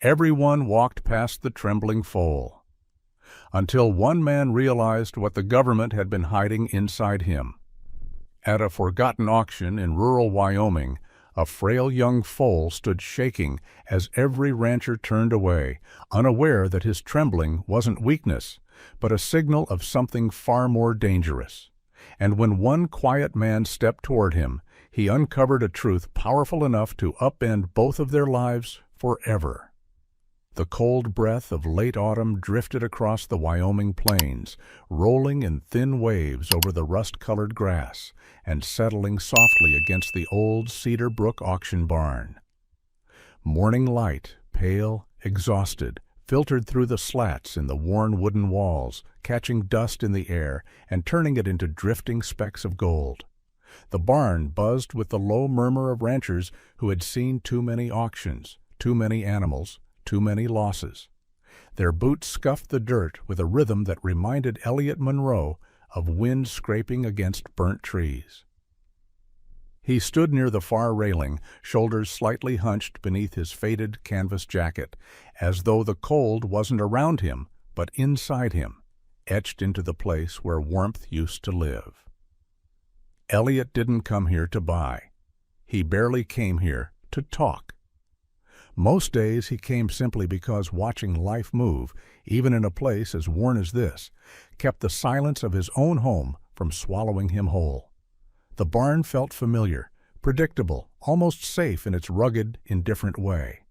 Everyone walked past the trembling foal, until one man realized what the government had been hiding inside him. At a forgotten auction in rural Wyoming, a frail young foal stood shaking as every rancher turned away, unaware that his trembling wasn't weakness, but a signal of something far more dangerous. And when one quiet man stepped toward him, he uncovered a truth powerful enough to upend both of their lives forever. The cold breath of late autumn drifted across the Wyoming plains, rolling in thin waves over the rust-colored grass and settling softly against the old Cedar Brook auction barn. Morning light, pale, exhausted, filtered through the slats in the worn wooden walls, catching dust in the air and turning it into drifting specks of gold. The barn buzzed with the low murmur of ranchers who had seen too many auctions, too many animals, too many losses. Their boots scuffed the dirt with a rhythm that reminded Elliot Monroe of wind scraping against burnt trees. He stood near the far railing, shoulders slightly hunched beneath his faded canvas jacket, as though the cold wasn't around him, but inside him, etched into the place where warmth used to live. Elliot didn't come here to buy. He barely came here to talk. Most days he came simply because watching life move, even in a place as worn as this, kept the silence of his own home from swallowing him whole. The barn felt familiar, predictable, almost safe in its rugged, indifferent way.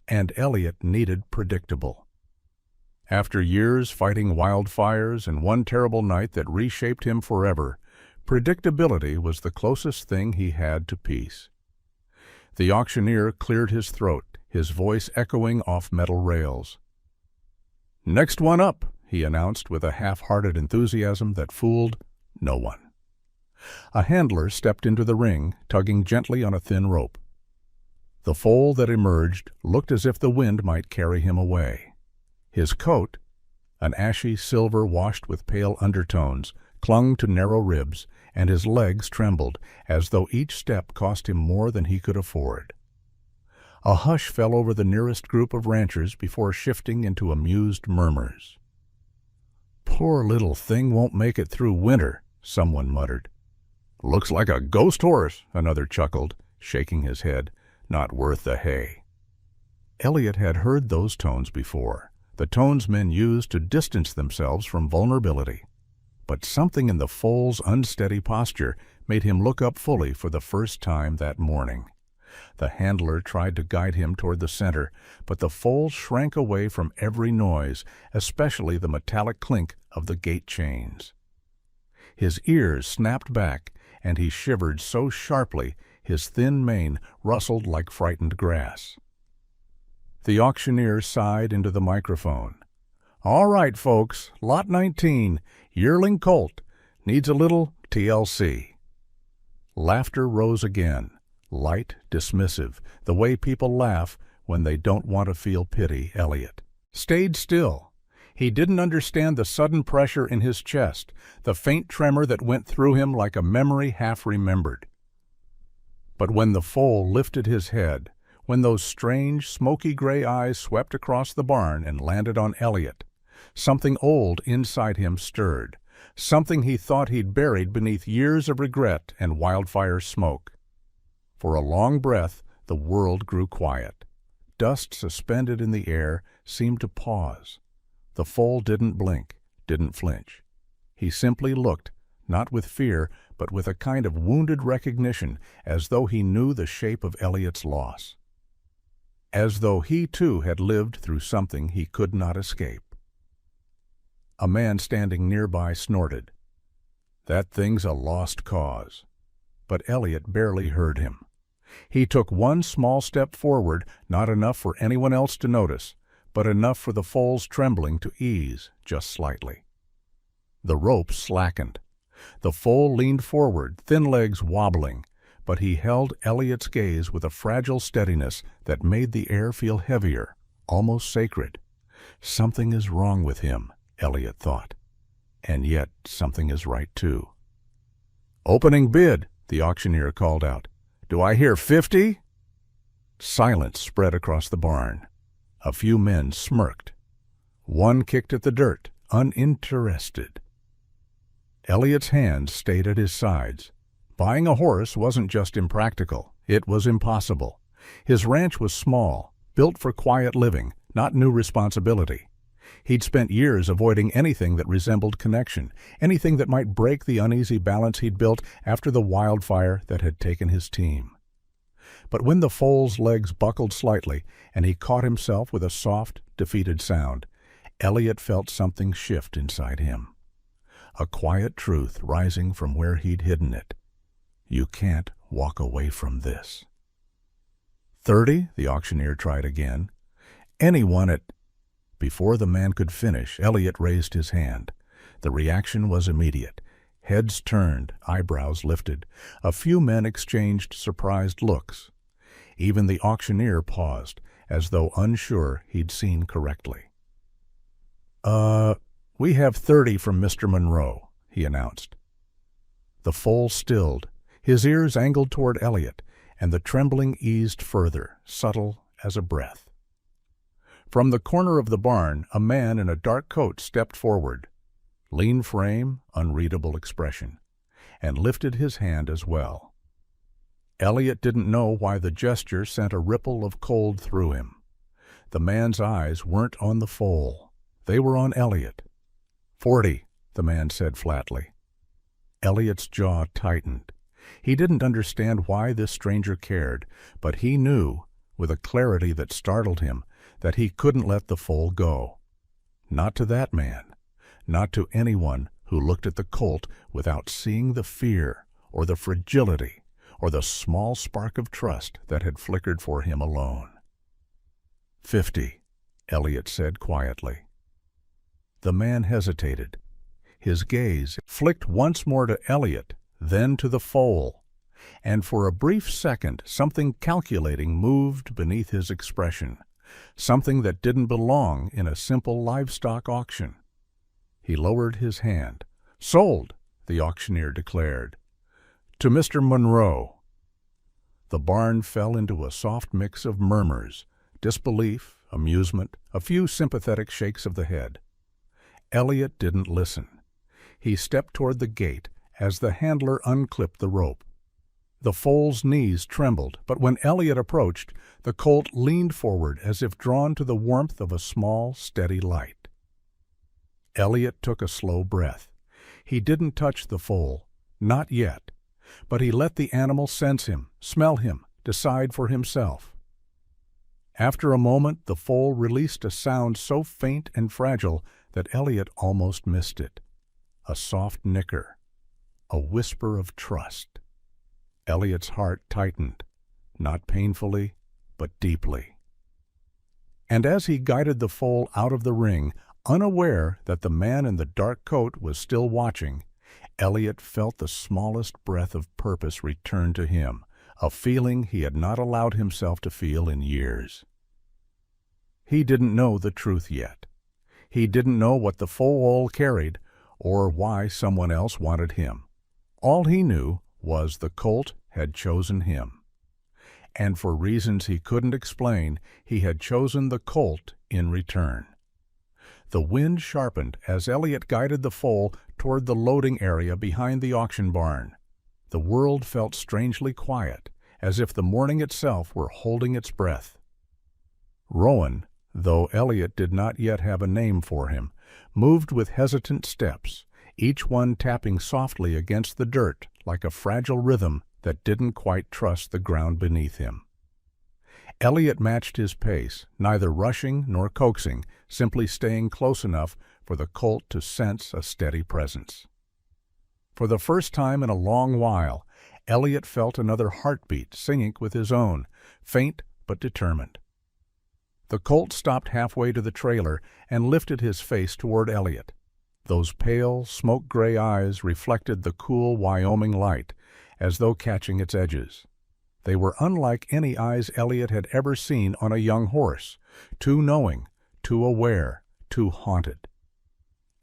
And Elliot needed predictable. After years fighting wildfires and one terrible night that reshaped him forever, predictability was the closest thing he had to peace. The auctioneer cleared his throat, his voice echoing off metal rails. "Next one up," he announced with a half-hearted enthusiasm that fooled no one. A handler stepped into the ring, tugging gently on a thin rope. The foal that emerged looked as if the wind might carry him away. His coat, an ashy silver washed with pale undertones, clung to narrow ribs, and his legs trembled, as though each step cost him more than he could afford. A hush fell over the nearest group of ranchers before shifting into amused murmurs. "Poor little thing won't make it through winter," someone muttered. "Looks like a ghost horse," another chuckled, shaking his head. "Not worth the hay." Elliot had heard those tones before, the tones men used to distance themselves from vulnerability. But something in the foal's unsteady posture made him look up fully for the first time that morning. The handler tried to guide him toward the center, but the foal shrank away from every noise, especially the metallic clink of the gate chains. His ears snapped back, and he shivered so sharply his thin mane rustled like frightened grass. The auctioneer sighed into the microphone. "All right, folks, lot 19, yearling colt, needs a little TLC." Laughter rose again, light, dismissive, the way people laugh when they don't want to feel pity. Elliot stayed still. He didn't understand the sudden pressure in his chest, the faint tremor that went through him like a memory half remembered. But when the foal lifted his head, when those strange, smoky gray eyes swept across the barn and landed on Elliot, something old inside him stirred, something he thought he'd buried beneath years of regret and wildfire smoke. For a long breath, the world grew quiet. Dust suspended in the air seemed to pause. The foal didn't blink, didn't flinch. He simply looked, not with fear, but with a kind of wounded recognition, as though he knew the shape of Elliot's loss. As though he too had lived through something he could not escape. A man standing nearby snorted. "That thing's a lost cause." But Elliot barely heard him. He took one small step forward, not enough for anyone else to notice, but enough for the foal's trembling to ease just slightly. The rope slackened. The foal leaned forward, thin legs wobbling, but he held Elliot's gaze with a fragile steadiness that made the air feel heavier, almost sacred. Something is wrong with him, Elliot thought. And yet something is right too. "Opening bid," the auctioneer called out. "Do I hear 50?" Silence spread across the barn. A few men smirked. One kicked at the dirt, uninterested. Elliot's hands stayed at his sides. Buying a horse wasn't just impractical, it was impossible. His ranch was small, built for quiet living, not new responsibility. He'd spent years avoiding anything that resembled connection, anything that might break the uneasy balance he'd built after the wildfire that had taken his team. But when the foal's legs buckled slightly and he caught himself with a soft, defeated sound, Elliot felt something shift inside him. A quiet truth rising from where he'd hidden it. You can't walk away from this. 30, the auctioneer tried again. Anyone at... Before the man could finish, Elliot raised his hand. The reaction was immediate. Heads turned, eyebrows lifted. A few men exchanged surprised looks. Even the auctioneer paused, as though unsure he'd seen correctly. We have 30 from Mr. Monroe," he announced. The foal stilled, his ears angled toward Elliot, and the trembling eased further, subtle as a breath. From the corner of the barn, a man in a dark coat stepped forward, lean frame, unreadable expression, and lifted his hand as well. Elliot didn't know why the gesture sent a ripple of cold through him. The man's eyes weren't on the foal. They were on Elliot. 40, the man said flatly. Elliot's jaw tightened. He didn't understand why this stranger cared, but he knew, with a clarity that startled him, that he couldn't let the foal go. Not to that man. Not to anyone who looked at the colt without seeing the fear or the fragility or the small spark of trust that had flickered for him alone. 50, Elliot said quietly. The man hesitated. His gaze flicked once more to Elliot, then to the foal, and for a brief second something calculating moved beneath his expression, something that didn't belong in a simple livestock auction. He lowered his hand. "Sold," the auctioneer declared. "To Mr. Monroe." The barn fell into a soft mix of murmurs, disbelief, amusement, a few sympathetic shakes of the head. Elliot didn't listen. He stepped toward the gate as the handler unclipped the rope. The foal's knees trembled, but when Elliot approached, the colt leaned forward as if drawn to the warmth of a small, steady light. Elliot took a slow breath. He didn't touch the foal, not yet, but he let the animal sense him, smell him, decide for himself. After a moment, the foal released a sound so faint and fragile that Elliot almost missed it. A soft nicker, a whisper of trust. Elliot's heart tightened, not painfully, but deeply. And as he guided the foal out of the ring, unaware that the man in the dark coat was still watching, Elliot felt the smallest breath of purpose return to him, a feeling he had not allowed himself to feel in years. He didn't know the truth yet. He didn't know what the foal carried, or why someone else wanted him. All he knew was the colt had chosen him. And for reasons he couldn't explain, he had chosen the colt in return. The wind sharpened as Elliot guided the foal toward the loading area behind the auction barn. The world felt strangely quiet, as if the morning itself were holding its breath. Rowan, though Elliot did not yet have a name for him, moved with hesitant steps, each one tapping softly against the dirt like a fragile rhythm that didn't quite trust the ground beneath him. Elliot matched his pace, neither rushing nor coaxing, simply staying close enough for the colt to sense a steady presence. For the first time in a long while, Elliot felt another heartbeat sync with his own, faint but determined. The colt stopped halfway to the trailer and lifted his face toward Elliot. Those pale, smoke-gray eyes reflected the cool Wyoming light, as though catching its edges. They were unlike any eyes Elliot had ever seen on a young horse, too knowing, too aware, too haunted.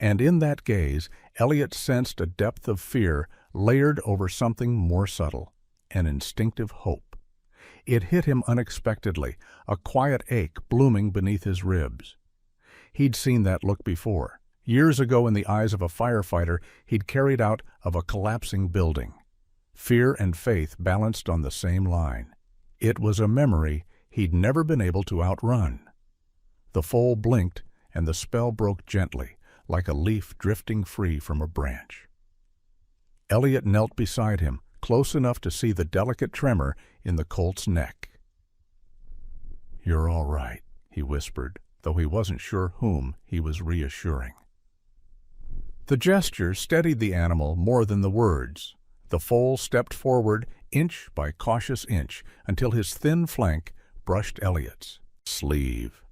And in that gaze, Elliot sensed a depth of fear layered over something more subtle, an instinctive hope. It hit him unexpectedly, a quiet ache blooming beneath his ribs. He'd seen that look before. Years ago, in the eyes of a firefighter he'd carried out of a collapsing building. Fear and faith balanced on the same line. It was a memory he'd never been able to outrun. The foal blinked, and the spell broke gently, like a leaf drifting free from a branch. Elliot knelt beside him, close enough to see the delicate tremor in the colt's neck. "You're all right," he whispered, though he wasn't sure whom he was reassuring. The gesture steadied the animal more than the words. The foal stepped forward inch by cautious inch until his thin flank brushed Elliot's sleeve.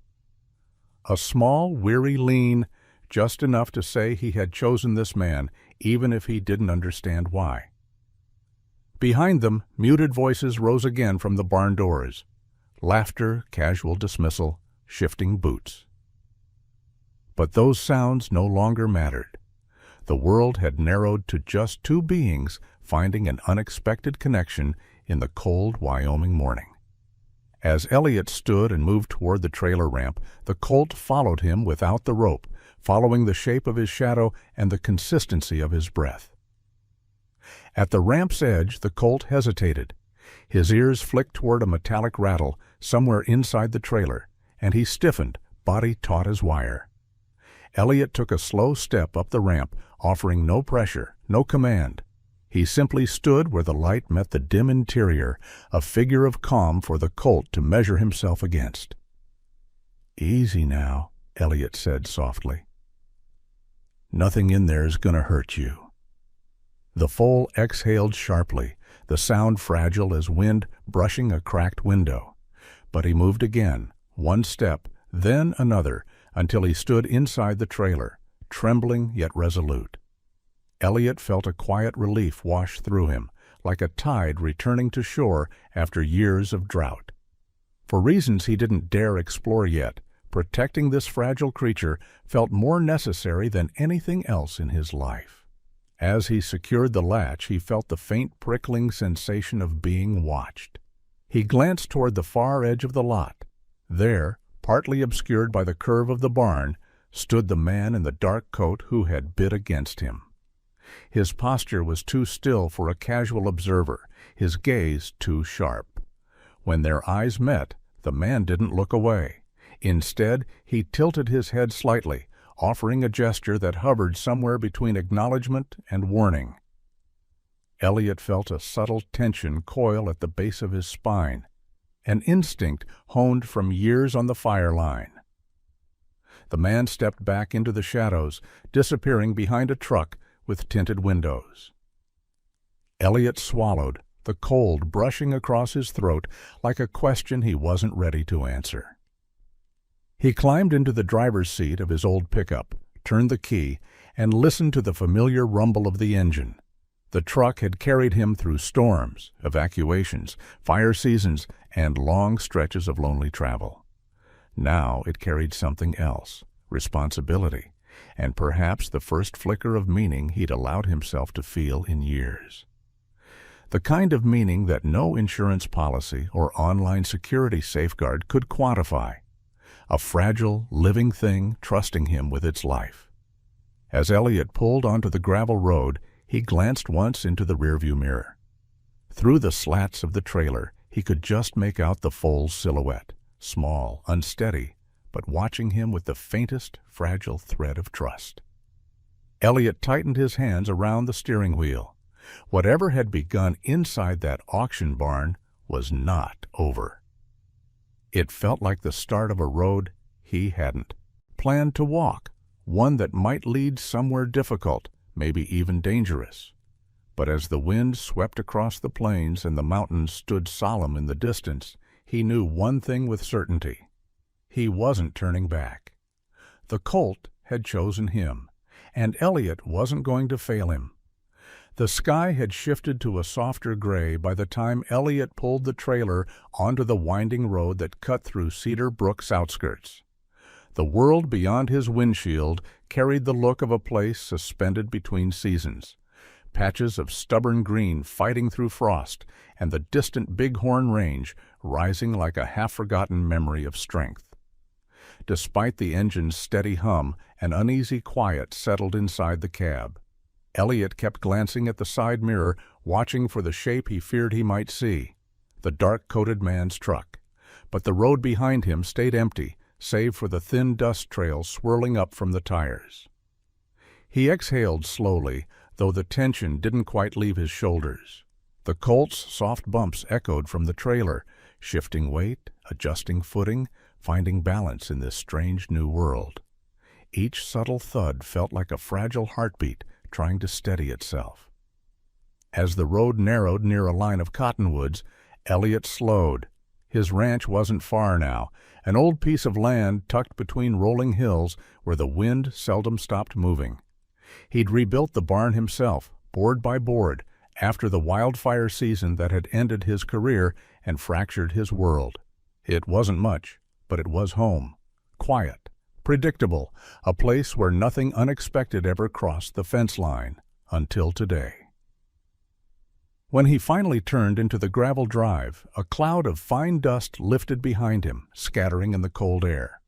A small, weary lean, just enough to say he had chosen this man, even if he didn't understand why. Behind them, muted voices rose again from the barn doors. Laughter, casual dismissal, shifting boots. But those sounds no longer mattered. The world had narrowed to just two beings finding an unexpected connection in the cold Wyoming morning. As Elliot stood and moved toward the trailer ramp, the colt followed him without the rope, following the shape of his shadow and the consistency of his breath. At the ramp's edge, the colt hesitated. His ears flicked toward a metallic rattle somewhere inside the trailer, and he stiffened, body taut as wire. Elliot took a slow step up the ramp, offering no pressure, no command. He simply stood where the light met the dim interior, a figure of calm for the colt to measure himself against. "Easy now," Elliot said softly. "Nothing in there's gonna hurt you." The foal exhaled sharply, the sound fragile as wind brushing a cracked window. But he moved again, one step, then another, until he stood inside the trailer, trembling yet resolute. Elliot felt a quiet relief wash through him, like a tide returning to shore after years of drought. For reasons he didn't dare explore yet, protecting this fragile creature felt more necessary than anything else in his life. As he secured the latch, he felt the faint prickling sensation of being watched. He glanced toward the far edge of the lot. There, partly obscured by the curve of the barn, stood the man in the dark coat who had bid against him. His posture was too still for a casual observer, his gaze too sharp. When their eyes met, the man didn't look away. Instead, he tilted his head slightly, offering a gesture that hovered somewhere between acknowledgement and warning. Elliot felt a subtle tension coil at the base of his spine, an instinct honed from years on the fire line. The man stepped back into the shadows, disappearing behind a truck with tinted windows. Elliot swallowed, the cold brushing across his throat like a question he wasn't ready to answer. He climbed into the driver's seat of his old pickup, turned the key, and listened to the familiar rumble of the engine. The truck had carried him through storms, evacuations, fire seasons, and long stretches of lonely travel. Now it carried something else, responsibility, and perhaps the first flicker of meaning he'd allowed himself to feel in years. The kind of meaning that no insurance policy or online security safeguard could quantify. A fragile, living thing trusting him with its life. As Elliot pulled onto the gravel road, he glanced once into the rearview mirror. Through the slats of the trailer, he could just make out the foal's silhouette, small, unsteady, but watching him with the faintest, fragile thread of trust. Elliot tightened his hands around the steering wheel. Whatever had begun inside that auction barn was not over. It felt like the start of a road he hadn't planned to walk, one that might lead somewhere difficult, maybe even dangerous. But as the wind swept across the plains and the mountains stood solemn in the distance, he knew one thing with certainty. He wasn't turning back. The colt had chosen him, and Elliot wasn't going to fail him. The sky had shifted to a softer gray by the time Elliot pulled the trailer onto the winding road that cut through Cedar Brook's outskirts. The world beyond his windshield carried the look of a place suspended between seasons. patches of stubborn green fighting through frost, and the distant Bighorn Range rising like a half-forgotten memory of strength. Despite the engine's steady hum, an uneasy quiet settled inside the cab. Elliot kept glancing at the side mirror, watching for the shape he feared he might see, the dark-coated man's truck. But the road behind him stayed empty, save for the thin dust trail swirling up from the tires. He exhaled slowly, though the tension didn't quite leave his shoulders. The Colt's soft bumps echoed from the trailer, shifting weight, adjusting footing, finding balance in this strange new world. Each subtle thud felt like a fragile heartbeat trying to steady itself. As the road narrowed near a line of cottonwoods, Elliot slowed. His ranch wasn't far now, an old piece of land tucked between rolling hills where the wind seldom stopped moving. He'd rebuilt the barn himself, board by board, after the wildfire season that had ended his career and fractured his world. It wasn't much, but it was home. Quiet, predictable, a place where nothing unexpected ever crossed the fence line, until today. When he finally turned into the gravel drive, a cloud of fine dust lifted behind him, scattering in the cold air.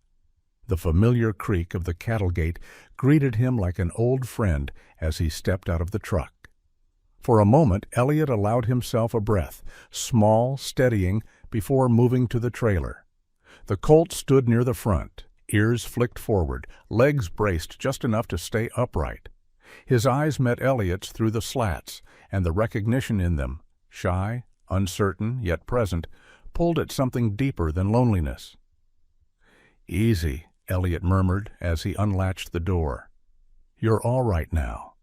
The familiar creak of the cattle gate greeted him like an old friend as he stepped out of the truck. For a moment, Elliot allowed himself a breath, small, steadying, before moving to the trailer. The Colt stood near the front, ears flicked forward, legs braced just enough to stay upright. His eyes met Elliot's through the slats, and the recognition in them, shy, uncertain, yet present, pulled at something deeper than loneliness. "Easy," Elliot murmured as he unlatched the door. "You're all right now."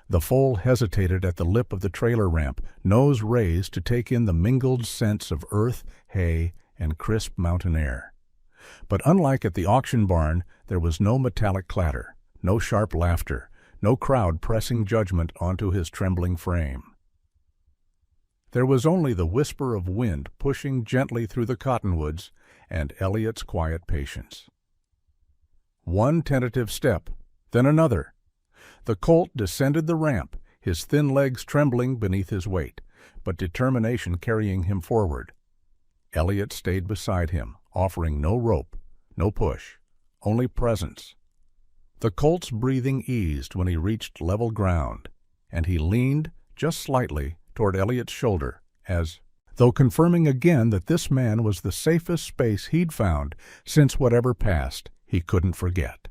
The foal hesitated at the lip of the trailer ramp, nose raised to take in the mingled scents of earth, hay, and crisp mountain air. But unlike at the auction barn, there was no metallic clatter, no sharp laughter, no crowd pressing judgment onto his trembling frame. There was only the whisper of wind pushing gently through the cottonwoods and Elliot's quiet patience. One tentative step, then another. The Colt descended the ramp, his thin legs trembling beneath his weight, but determination carrying him forward. Elliot stayed beside him, offering no rope, no push, only presence. The Colt's breathing eased when he reached level ground, and he leaned, just slightly, toward Elliot's shoulder, as though confirming again that this man was the safest space he'd found since whatever passed he couldn't forget.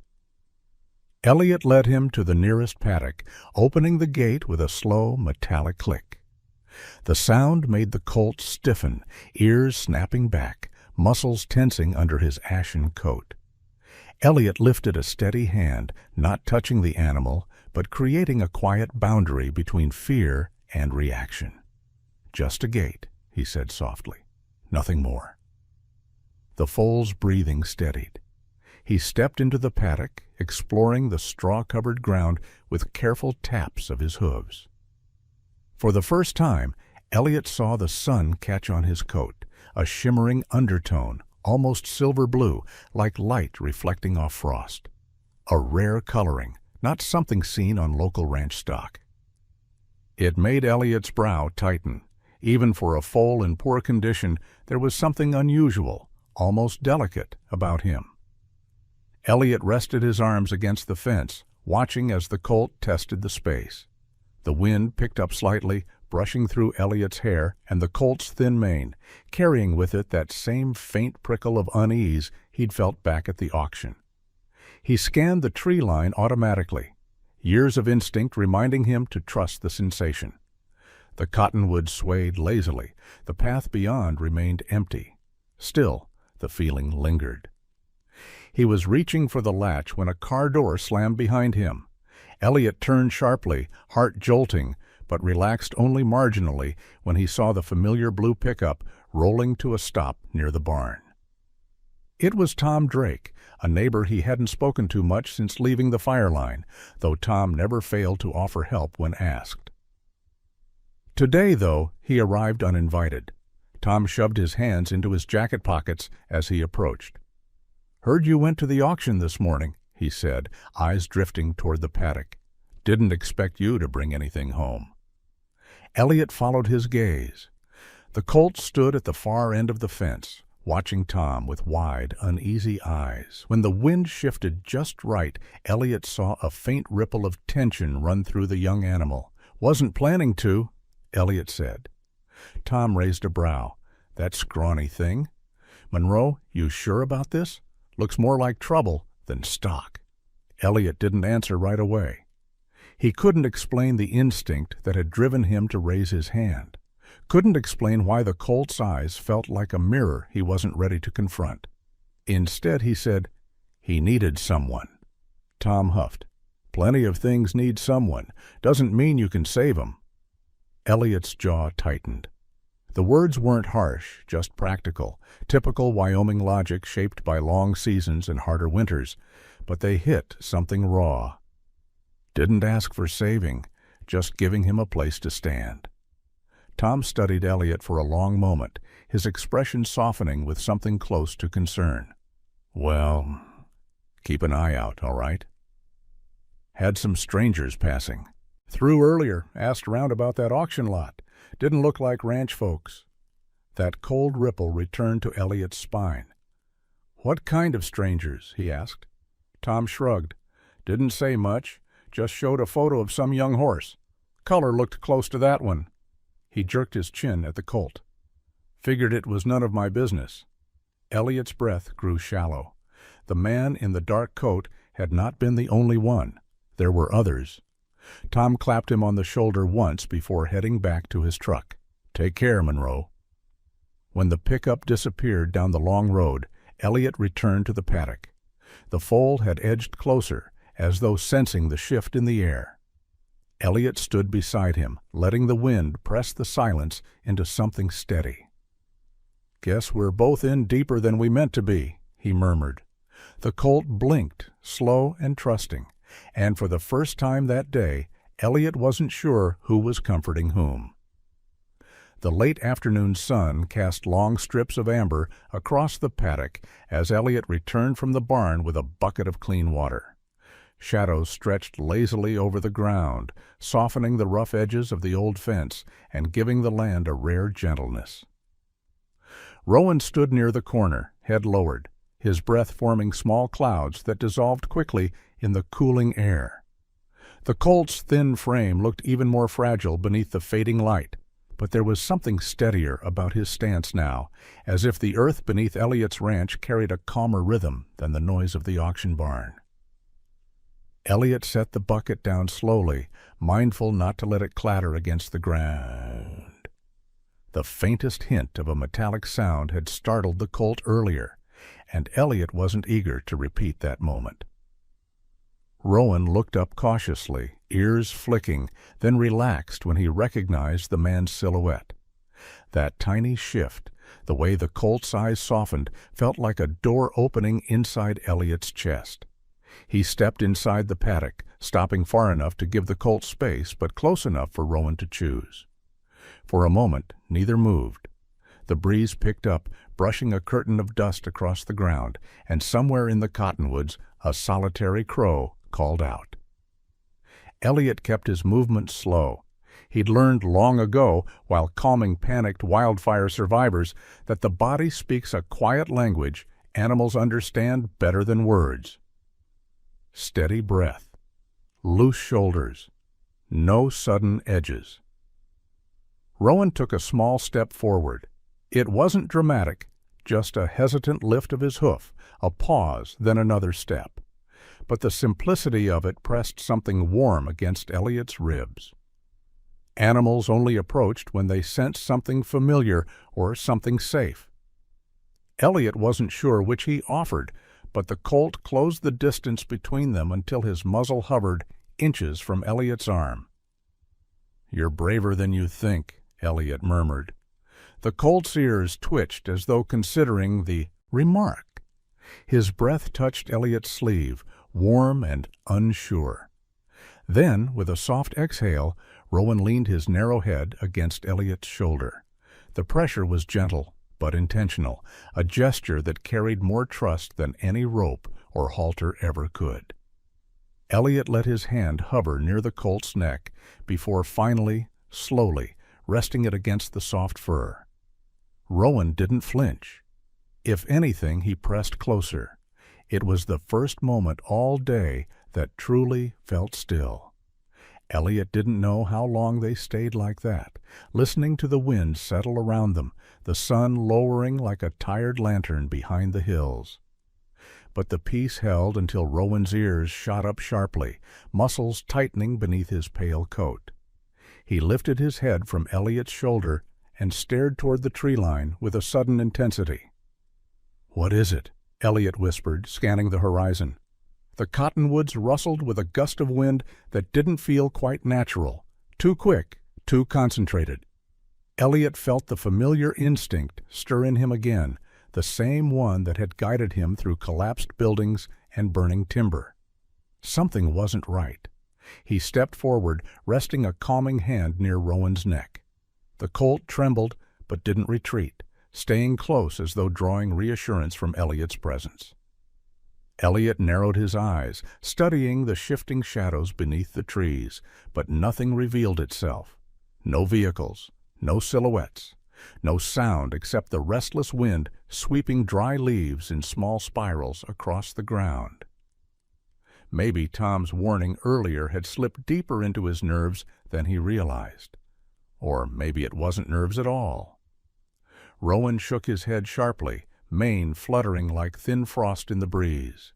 Elliot led him to the nearest paddock, opening the gate with a slow, metallic click. The sound made the Colt stiffen, ears snapping back, muscles tensing under his ashen coat. Elliot lifted a steady hand, not touching the animal, but creating a quiet boundary between fear and reaction. "Just a gate," he said softly. "Nothing more." The foal's breathing steadied. He stepped into the paddock, exploring the straw-covered ground with careful taps of his hooves. For the first time, Elliot saw the sun catch on his coat, a shimmering undertone, almost silver blue, like light reflecting off frost. A rare coloring, not something seen on local ranch stock. It made Elliot's brow tighten. Even for a foal in poor condition, there was something unusual, almost delicate, about him. Elliot rested his arms against the fence, watching as the Colt tested the space. The wind picked up slightly, brushing through Elliot's hair and the Colt's thin mane, carrying with it that same faint prickle of unease he'd felt back at the auction. He scanned the tree line automatically, years of instinct reminding him to trust the sensation. The cottonwoods swayed lazily, the path beyond remained empty. Still, the feeling lingered. He was reaching for the latch when a car door slammed behind him. Elliot turned sharply, heart jolting, but relaxed only marginally when he saw the familiar blue pickup rolling to a stop near the barn. It was Tom Drake, a neighbor he hadn't spoken to much since leaving the fire line, though Tom never failed to offer help when asked. Today, though, he arrived uninvited. Tom shoved his hands into his jacket pockets as he approached. "Heard you went to the auction this morning," he said, eyes drifting toward the paddock. Didn't expect you to bring anything home." Elliot followed his gaze. The colt stood at the far end of the fence, watching Tom with wide, uneasy eyes. When the wind shifted just right, Elliot saw a faint ripple of tension run through the young animal. "Wasn't planning to," Elliot said. Tom raised a brow. "That scrawny thing. Monroe, you sure about this? Looks more like trouble than stock." Elliot didn't answer right away. He couldn't explain the instinct that had driven him to raise his hand. Couldn't explain why the colt's eyes felt like a mirror he wasn't ready to confront. Instead, he said, "He needed someone." Tom huffed. "Plenty of things need someone. Doesn't mean you can save 'em." Elliot's jaw tightened. The words weren't harsh, just practical, typical Wyoming logic shaped by long seasons and harder winters, but they hit something raw. Didn't ask for saving, just giving him a place to stand. Tom studied Elliot for a long moment, his expression softening with something close to concern. "Well, keep an eye out, all right?" "Had some strangers passing. Through earlier, asked around about that auction lot. Didn't look like ranch folks." That cold ripple returned to Elliot's spine. "What kind of strangers?" he asked. Tom shrugged. "Didn't say much, just showed a photo of some young horse. Color looked close to that one." He jerked his chin at the colt. "Figured it was none of my business." Elliot's breath grew shallow. The man in the dark coat had not been the only one. There were others. Tom clapped him on the shoulder once before heading back to his truck. "Take care, Monroe." When the pickup disappeared down the long road, Elliot returned to the paddock. The foal had edged closer, as though sensing the shift in the air. Elliot stood beside him, letting the wind press the silence into something steady. "Guess we're both in deeper than we meant to be," he murmured. The colt blinked, slow and trusting, and for the first time that day, Elliot wasn't sure who was comforting whom. The late afternoon sun cast long strips of amber across the paddock as Elliot returned from the barn with a bucket of clean water. Shadows stretched lazily over the ground, softening the rough edges of the old fence and giving the land a rare gentleness. Rowan stood near the corner, head lowered, his breath forming small clouds that dissolved quickly in the cooling air. The colt's thin frame looked even more fragile beneath the fading light, but there was something steadier about his stance now, as if the earth beneath Elliot's ranch carried a calmer rhythm than the noise of the auction barn. Elliot set the bucket down slowly, mindful not to let it clatter against the ground. The faintest hint of a metallic sound had startled the colt earlier, and Elliot wasn't eager to repeat that moment. Rowan looked up cautiously, ears flicking, then relaxed when he recognized the man's silhouette. That tiny shift, the way the colt's eyes softened, felt like a door opening inside Elliot's chest. He stepped inside the paddock, stopping far enough to give the colt space, but close enough for Rowan to choose. For a moment, neither moved. The breeze picked up, brushing a curtain of dust across the ground, and somewhere in the cottonwoods, a solitary crow called out. Elliot kept his movements slow. He'd learned long ago, while calming panicked wildfire survivors, that the body speaks a quiet language animals understand better than words. Steady breath, loose shoulders, no sudden edges. Rowan took a small step forward. It wasn't dramatic, just a hesitant lift of his hoof, a pause, then another step. But the simplicity of it pressed something warm against Elliot's ribs. Animals only approached when they sensed something familiar or something safe. Elliot wasn't sure which he offered, but the colt closed the distance between them until his muzzle hovered inches from Elliot's arm. "You're braver than you think," Elliot murmured. The colt's ears twitched as though considering the remark. His breath touched Elliot's sleeve, warm and unsure. Then, with a soft exhale, Rowan leaned his narrow head against Elliot's shoulder. The pressure was gentle, but intentional, a gesture that carried more trust than any rope or halter ever could. Elliot let his hand hover near the colt's neck before finally, slowly, resting it against the soft fur. Rowan didn't flinch. If anything, he pressed closer. It was the first moment all day that truly felt still. Elliot didn't know how long they stayed like that, listening to the wind settle around them, the sun lowering like a tired lantern behind the hills. But the peace held until Rowan's ears shot up sharply, muscles tightening beneath his pale coat. He lifted his head from Elliot's shoulder and stared toward the tree line with a sudden intensity. "What is it?" Elliot whispered, scanning the horizon. The cottonwoods rustled with a gust of wind that didn't feel quite natural, too quick, too concentrated. Elliot felt the familiar instinct stir in him again, the same one that had guided him through collapsed buildings and burning timber. Something wasn't right. He stepped forward, resting a calming hand near Rowan's neck. The colt trembled but didn't retreat, staying close as though drawing reassurance from Elliot's presence. Elliot narrowed his eyes, studying the shifting shadows beneath the trees, but nothing revealed itself. No vehicles, no silhouettes, no sound except the restless wind sweeping dry leaves in small spirals across the ground. Maybe Tom's warning earlier had slipped deeper into his nerves than he realized. Or maybe it wasn't nerves at all. Rowan shook his head sharply, mane fluttering like thin frost in the breeze.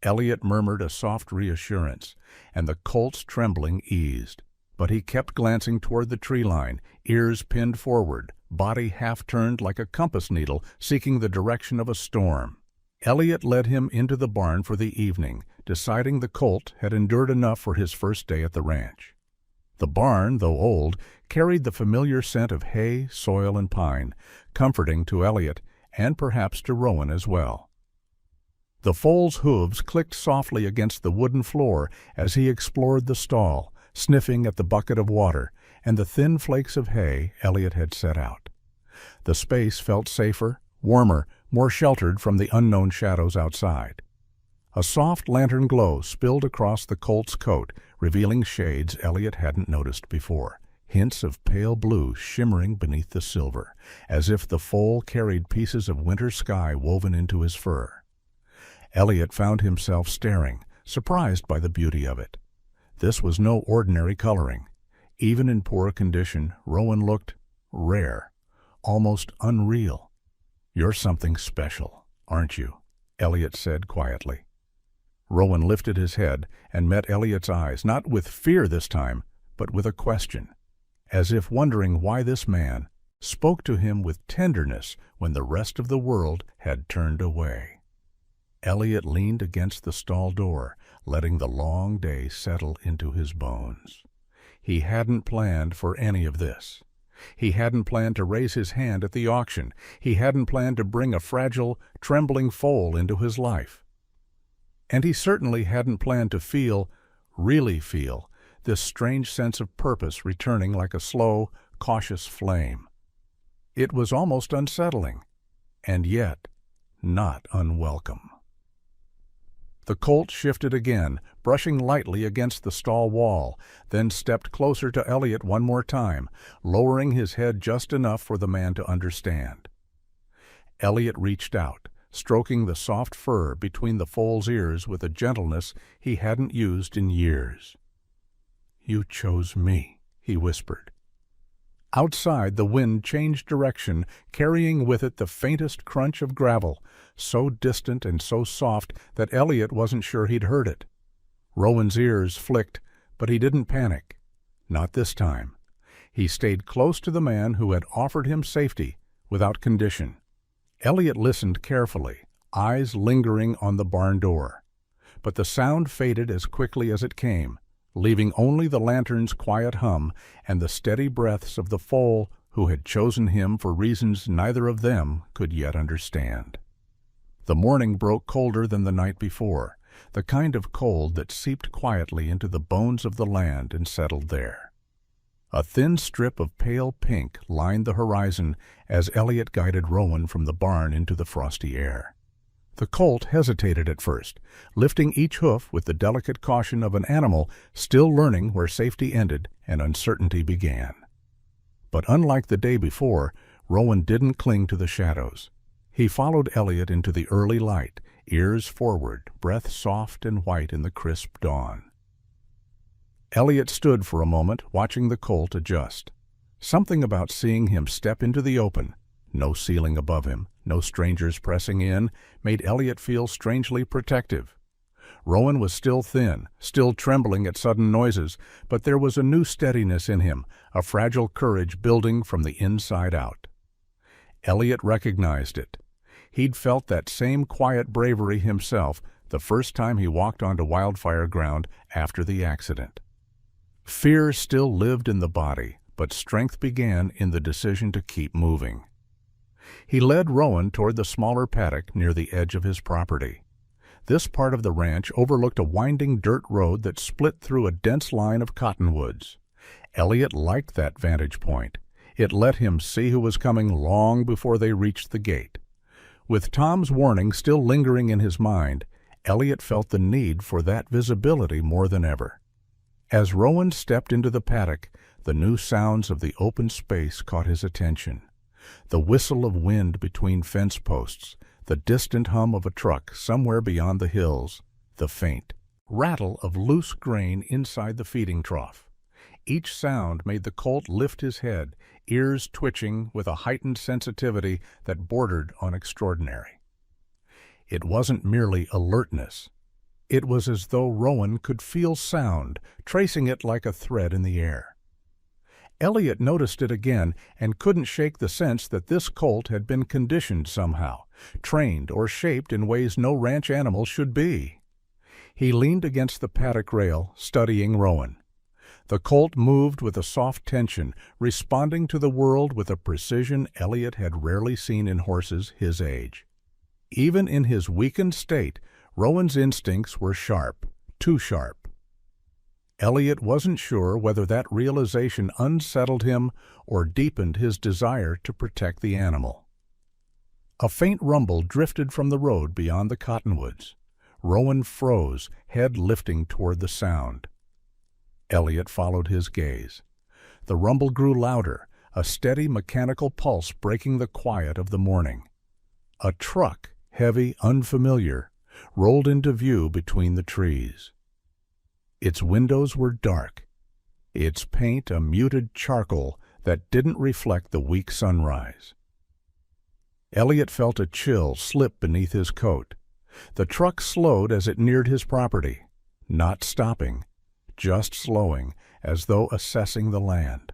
Elliot murmured a soft reassurance, and the colt's trembling eased. But he kept glancing toward the tree line, ears pinned forward, body half-turned like a compass needle seeking the direction of a storm. Elliot led him into the barn for the evening, deciding the colt had endured enough for his first day at the ranch. The barn, though old, carried the familiar scent of hay, soil, and pine, comforting to Elliot and perhaps to Rowan as well. The foal's hooves clicked softly against the wooden floor as he explored the stall, sniffing at the bucket of water and the thin flakes of hay Elliot had set out. The space felt safer, warmer, more sheltered from the unknown shadows outside. A soft lantern glow spilled across the colt's coat, revealing shades Elliot hadn't noticed before, hints of pale blue shimmering beneath the silver, as if the foal carried pieces of winter sky woven into his fur. Elliot found himself staring, surprised by the beauty of it. This was no ordinary coloring. Even in poor condition, Rowan looked rare, almost unreal. "You're something special, aren't you?" Elliot said quietly. Rowan lifted his head and met Elliot's eyes, not with fear this time, but with a question, as if wondering why this man spoke to him with tenderness when the rest of the world had turned away. Elliot leaned against the stall door, letting the long day settle into his bones. He hadn't planned for any of this. He hadn't planned to raise his hand at the auction. He hadn't planned to bring a fragile, trembling foal into his life. And he certainly hadn't planned to really feel, this strange sense of purpose returning like a slow, cautious flame. It was almost unsettling, and yet not unwelcome. The colt shifted again, brushing lightly against the stall wall, then stepped closer to Elliot one more time, lowering his head just enough for the man to understand. Elliot reached out, stroking the soft fur between the foal's ears with a gentleness he hadn't used in years. "You chose me," he whispered. Outside, the wind changed direction, carrying with it the faintest crunch of gravel, so distant and so soft that Elliot wasn't sure he'd heard it. Rowan's ears flicked, but he didn't panic. Not this time. He stayed close to the man who had offered him safety without condition. Elliot listened carefully, eyes lingering on the barn door. But the sound faded as quickly as it came, leaving only the lantern's quiet hum and the steady breaths of the foal who had chosen him for reasons neither of them could yet understand. The morning broke colder than the night before, the kind of cold that seeped quietly into the bones of the land and settled there. A thin strip of pale pink lined the horizon as Elliot guided Rowan from the barn into the frosty air. The colt hesitated at first, lifting each hoof with the delicate caution of an animal still learning where safety ended and uncertainty began. But unlike the day before, Rowan didn't cling to the shadows. He followed Elliot into the early light, ears forward, breath soft and white in the crisp dawn. Elliot stood for a moment, watching the colt adjust. Something about seeing him step into the open, no ceiling above him, no strangers pressing in, made Elliot feel strangely protective. Rowan was still thin, still trembling at sudden noises, but there was a new steadiness in him, a fragile courage building from the inside out. Elliot recognized it. He'd felt that same quiet bravery himself the first time he walked onto wildfire ground after the accident. Fear still lived in the body, but strength began in the decision to keep moving. He led Rowan toward the smaller paddock near the edge of his property. This part of the ranch overlooked a winding dirt road that split through a dense line of cottonwoods. Elliot liked that vantage point. It let him see who was coming long before they reached the gate. With Tom's warning still lingering in his mind, Elliot felt the need for that visibility more than ever. As Rowan stepped into the paddock, the new sounds of the open space caught his attention. The whistle of wind between fence posts, the distant hum of a truck somewhere beyond the hills, the faint rattle of loose grain inside the feeding trough. Each sound made the colt lift his head, ears twitching with a heightened sensitivity that bordered on extraordinary. It wasn't merely alertness. It was as though Rowan could feel sound, tracing it like a thread in the air. Elliot noticed it again and couldn't shake the sense that this colt had been conditioned somehow, trained or shaped in ways no ranch animal should be. He leaned against the paddock rail, studying Rowan. The colt moved with a soft tension, responding to the world with a precision Elliot had rarely seen in horses his age. Even in his weakened state, Rowan's instincts were sharp, too sharp. Elliot wasn't sure whether that realization unsettled him or deepened his desire to protect the animal. A faint rumble drifted from the road beyond the cottonwoods. Rowan froze, head lifting toward the sound. Elliot followed his gaze. The rumble grew louder, a steady mechanical pulse breaking the quiet of the morning. A truck, heavy, unfamiliar, rolled into view between the trees. Its windows were dark, its paint a muted charcoal that didn't reflect the weak sunrise. Elliot felt a chill slip beneath his coat. The truck slowed as it neared his property, not stopping, just slowing, as though assessing the land.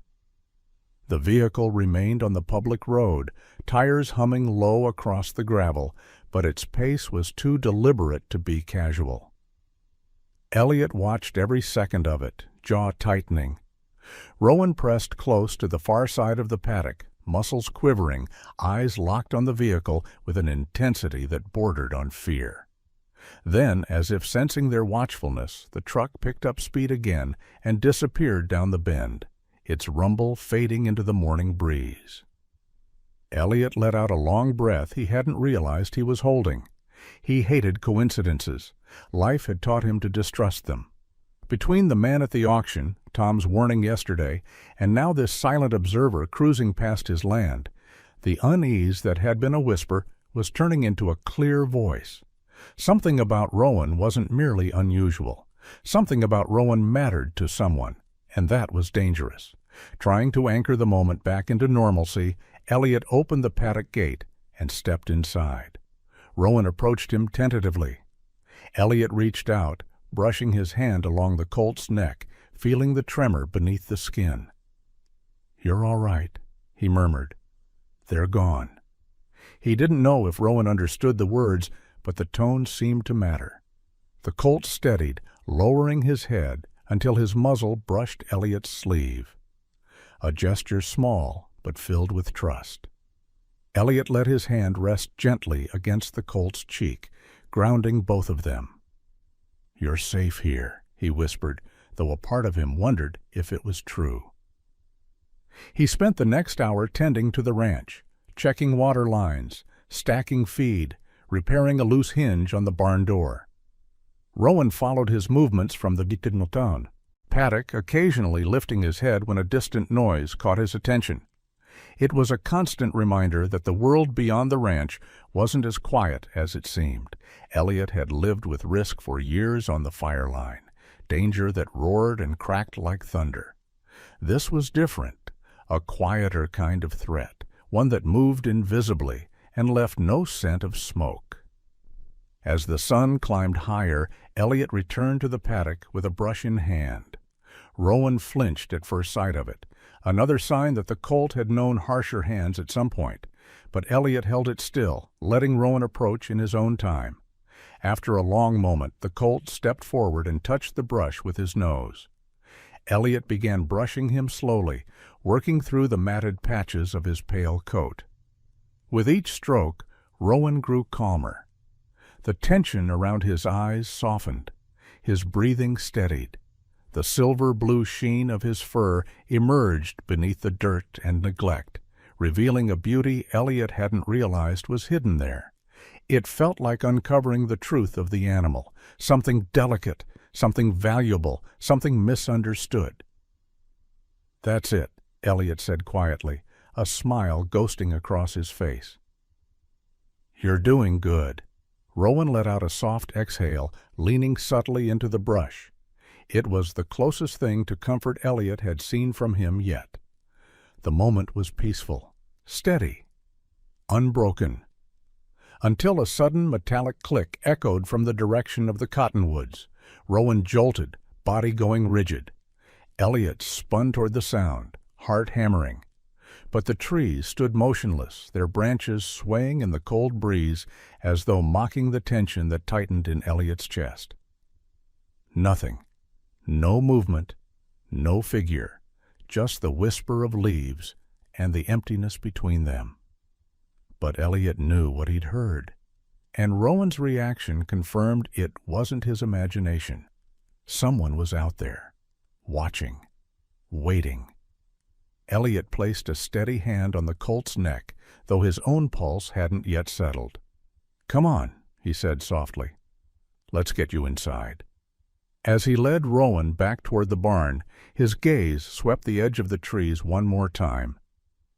The vehicle remained on the public road, tires humming low across the gravel, but its pace was too deliberate to be casual. Elliot watched every second of it, jaw tightening. Rowan pressed close to the far side of the paddock, muscles quivering, eyes locked on the vehicle with an intensity that bordered on fear. Then, as if sensing their watchfulness, the truck picked up speed again and disappeared down the bend, its rumble fading into the morning breeze. Elliot let out a long breath he hadn't realized he was holding. He hated coincidences. Life had taught him to distrust them. Between the man at the auction, Tom's warning yesterday, and now this silent observer cruising past his land, the unease that had been a whisper was turning into a clear voice. Something about Rowan wasn't merely unusual. Something about Rowan mattered to someone, and that was dangerous. Trying to anchor the moment back into normalcy, Elliot opened the paddock gate and stepped inside. Rowan approached him tentatively. Elliot reached out, brushing his hand along the colt's neck, feeling the tremor beneath the skin. "You're all right," he murmured. "They're gone." He didn't know if Rowan understood the words, but the tone seemed to matter. The colt steadied, lowering his head until his muzzle brushed Elliot's sleeve. A gesture small, but filled with trust. Elliot let his hand rest gently against the colt's cheek, grounding both of them. "You're safe here," he whispered, though a part of him wondered if it was true. He spent the next hour tending to the ranch, checking water lines, stacking feed, repairing a loose hinge on the barn door. Rowan followed his movements from the fictional, Paddock occasionally lifting his head when a distant noise caught his attention. It was a constant reminder that the world beyond the ranch wasn't as quiet as it seemed. Elliot had lived with risk for years on the fire line, danger that roared and cracked like thunder. This was different, a quieter kind of threat, one that moved invisibly and left no scent of smoke. As the sun climbed higher, Elliot returned to the paddock with a brush in hand. Rowan flinched at first sight of it, another sign that the colt had known harsher hands at some point, but Elliot held it still, letting Rowan approach in his own time. After a long moment, the colt stepped forward and touched the brush with his nose. Elliot began brushing him slowly, working through the matted patches of his pale coat. With each stroke, Rowan grew calmer. The tension around his eyes softened. His breathing steadied. The silver-blue sheen of his fur emerged beneath the dirt and neglect, revealing a beauty Elliot hadn't realized was hidden there. It felt like uncovering the truth of the animal, something delicate, something valuable, something misunderstood. "That's it," Elliot said quietly, a smile ghosting across his face. "You're doing good." Rowan let out a soft exhale, leaning subtly into the brush. It was the closest thing to comfort Elliot had seen from him yet. The moment was peaceful, steady, unbroken, until a sudden metallic click echoed from the direction of the cottonwoods. Rowan jolted, body going rigid. Elliot spun toward the sound, heart hammering. But the trees stood motionless, their branches swaying in the cold breeze as though mocking the tension that tightened in Elliot's chest. Nothing. No movement, no figure, just the whisper of leaves and the emptiness between them. But Elliot knew what he'd heard, and Rowan's reaction confirmed it wasn't his imagination. Someone was out there, watching, waiting. Elliot placed a steady hand on the colt's neck, though his own pulse hadn't yet settled. "Come on," he said softly. "Let's get you inside." As he led Rowan back toward the barn, his gaze swept the edge of the trees one more time.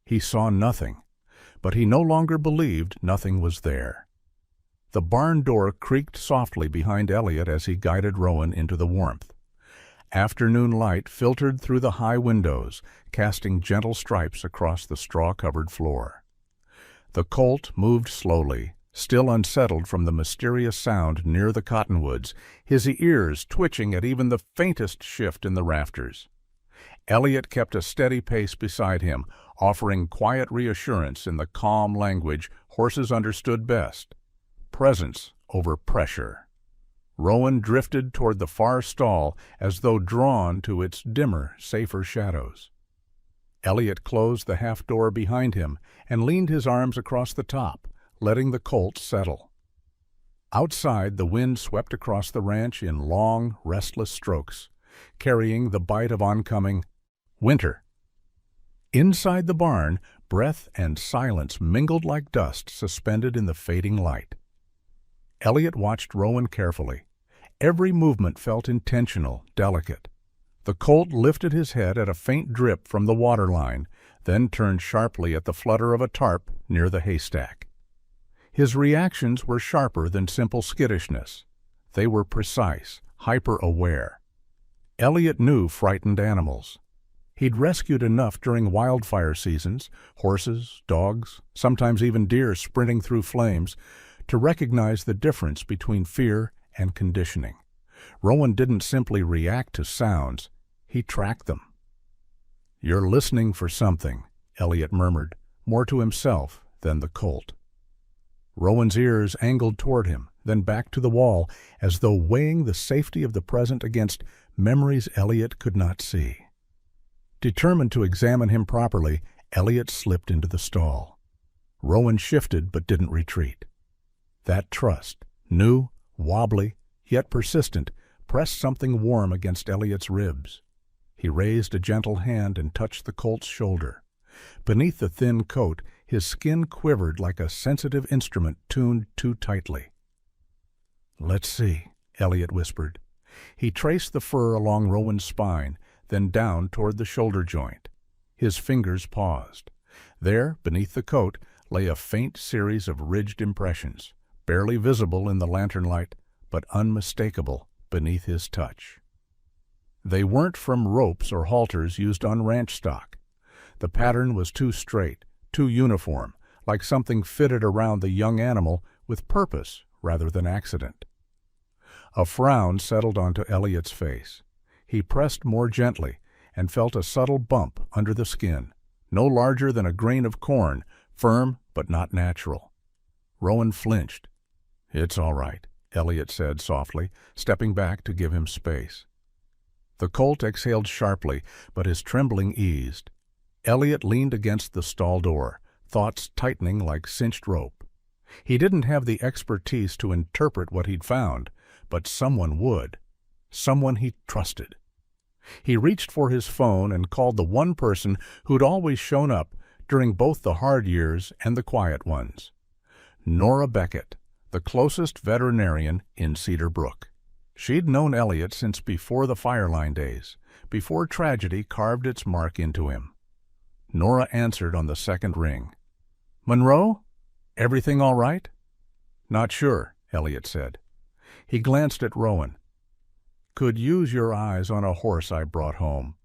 He saw nothing, but he no longer believed nothing was there. The barn door creaked softly behind Elliot as he guided Rowan into the warmth. Afternoon light filtered through the high windows, casting gentle stripes across the straw-covered floor. The colt moved slowly, still unsettled from the mysterious sound near the cottonwoods, his ears twitching at even the faintest shift in the rafters. Elliot kept a steady pace beside him, offering quiet reassurance in the calm language horses understood best. Presence over pressure. Rowan drifted toward the far stall as though drawn to its dimmer, safer shadows. Elliot closed the half-door behind him and leaned his arms across the top, letting the colt settle. Outside, the wind swept across the ranch in long, restless strokes, carrying the bite of oncoming winter. Inside the barn, breath and silence mingled like dust suspended in the fading light. Elliot watched Rowan carefully. Every movement felt intentional, delicate. The colt lifted his head at a faint drip from the water line, then turned sharply at the flutter of a tarp near the haystack. His reactions were sharper than simple skittishness. They were precise, hyper-aware. Elliot knew frightened animals. He'd rescued enough during wildfire seasons, horses, dogs, sometimes even deer sprinting through flames, to recognize the difference between fear and conditioning. Rowan didn't simply react to sounds, he tracked them. "You're listening for something," Elliot murmured, more to himself than the colt. Rowan's ears angled toward him, then back to the wall, as though weighing the safety of the present against memories Elliot could not see. Determined to examine him properly, Elliot slipped into the stall. Rowan shifted but didn't retreat. That trust, new, wobbly, yet persistent, pressed something warm against Elliot's ribs. He raised a gentle hand and touched the colt's shoulder. Beneath the thin coat, His skin quivered like a sensitive instrument tuned too tightly. "Let's see," Elliot whispered. He traced the fur along Rowan's spine, then down toward the shoulder joint. His fingers paused. There, beneath the coat, lay a faint series of ridged impressions, barely visible in the lantern light, but unmistakable beneath his touch. They weren't from ropes or halters used on ranch stock. The pattern was too straight, too uniform, like something fitted around the young animal with purpose rather than accident. A frown settled onto Elliot's face. He pressed more gently and felt a subtle bump under the skin, no larger than a grain of corn, firm but not natural. Rowan flinched. "It's all right," Elliot said softly, stepping back to give him space. The colt exhaled sharply, but his trembling eased. Elliot leaned against the stall door, thoughts tightening like cinched rope. He didn't have the expertise to interpret what he'd found, but someone would. Someone he trusted. He reached for his phone and called the one person who'd always shown up during both the hard years and the quiet ones. Nora Beckett, the closest veterinarian in Cedar Brook. She'd known Elliot since before the Fireline days, before tragedy carved its mark into him. Nora answered on the second ring. "Monroe? Everything all right?" "Not sure," Elliot said. He glanced at Rowan. "Could use your eyes on a horse I brought home,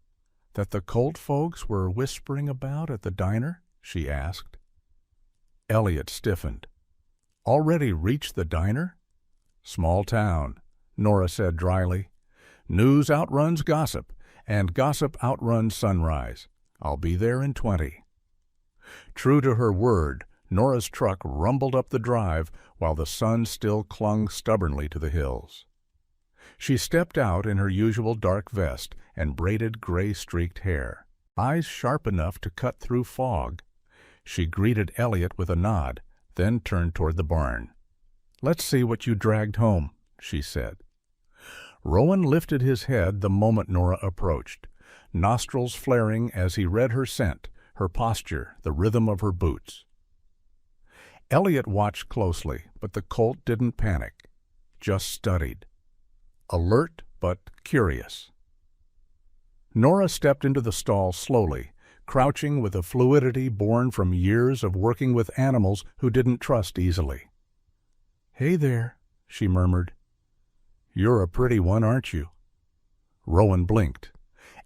that the Colt folks were whispering about at the diner?" she asked. Elliot stiffened. "Already reached the diner?" "Small town," Nora said dryly. "News outruns gossip, and gossip outruns sunrise. I'll be there in 20. True to her word, Nora's truck rumbled up the drive while the sun still clung stubbornly to the hills. She stepped out in her usual dark vest and braided gray-streaked hair, eyes sharp enough to cut through fog. She greeted Elliot with a nod, then turned toward the barn. "Let's see what you dragged home," she said. Rowan lifted his head the moment Nora approached, nostrils flaring as he read her scent, her posture, the rhythm of her boots. Elliot watched closely, but the colt didn't panic, just studied. Alert but curious. Nora stepped into the stall slowly, crouching with a fluidity born from years of working with animals who didn't trust easily. "Hey there," she murmured. "You're a pretty one, aren't you?" Rowan blinked.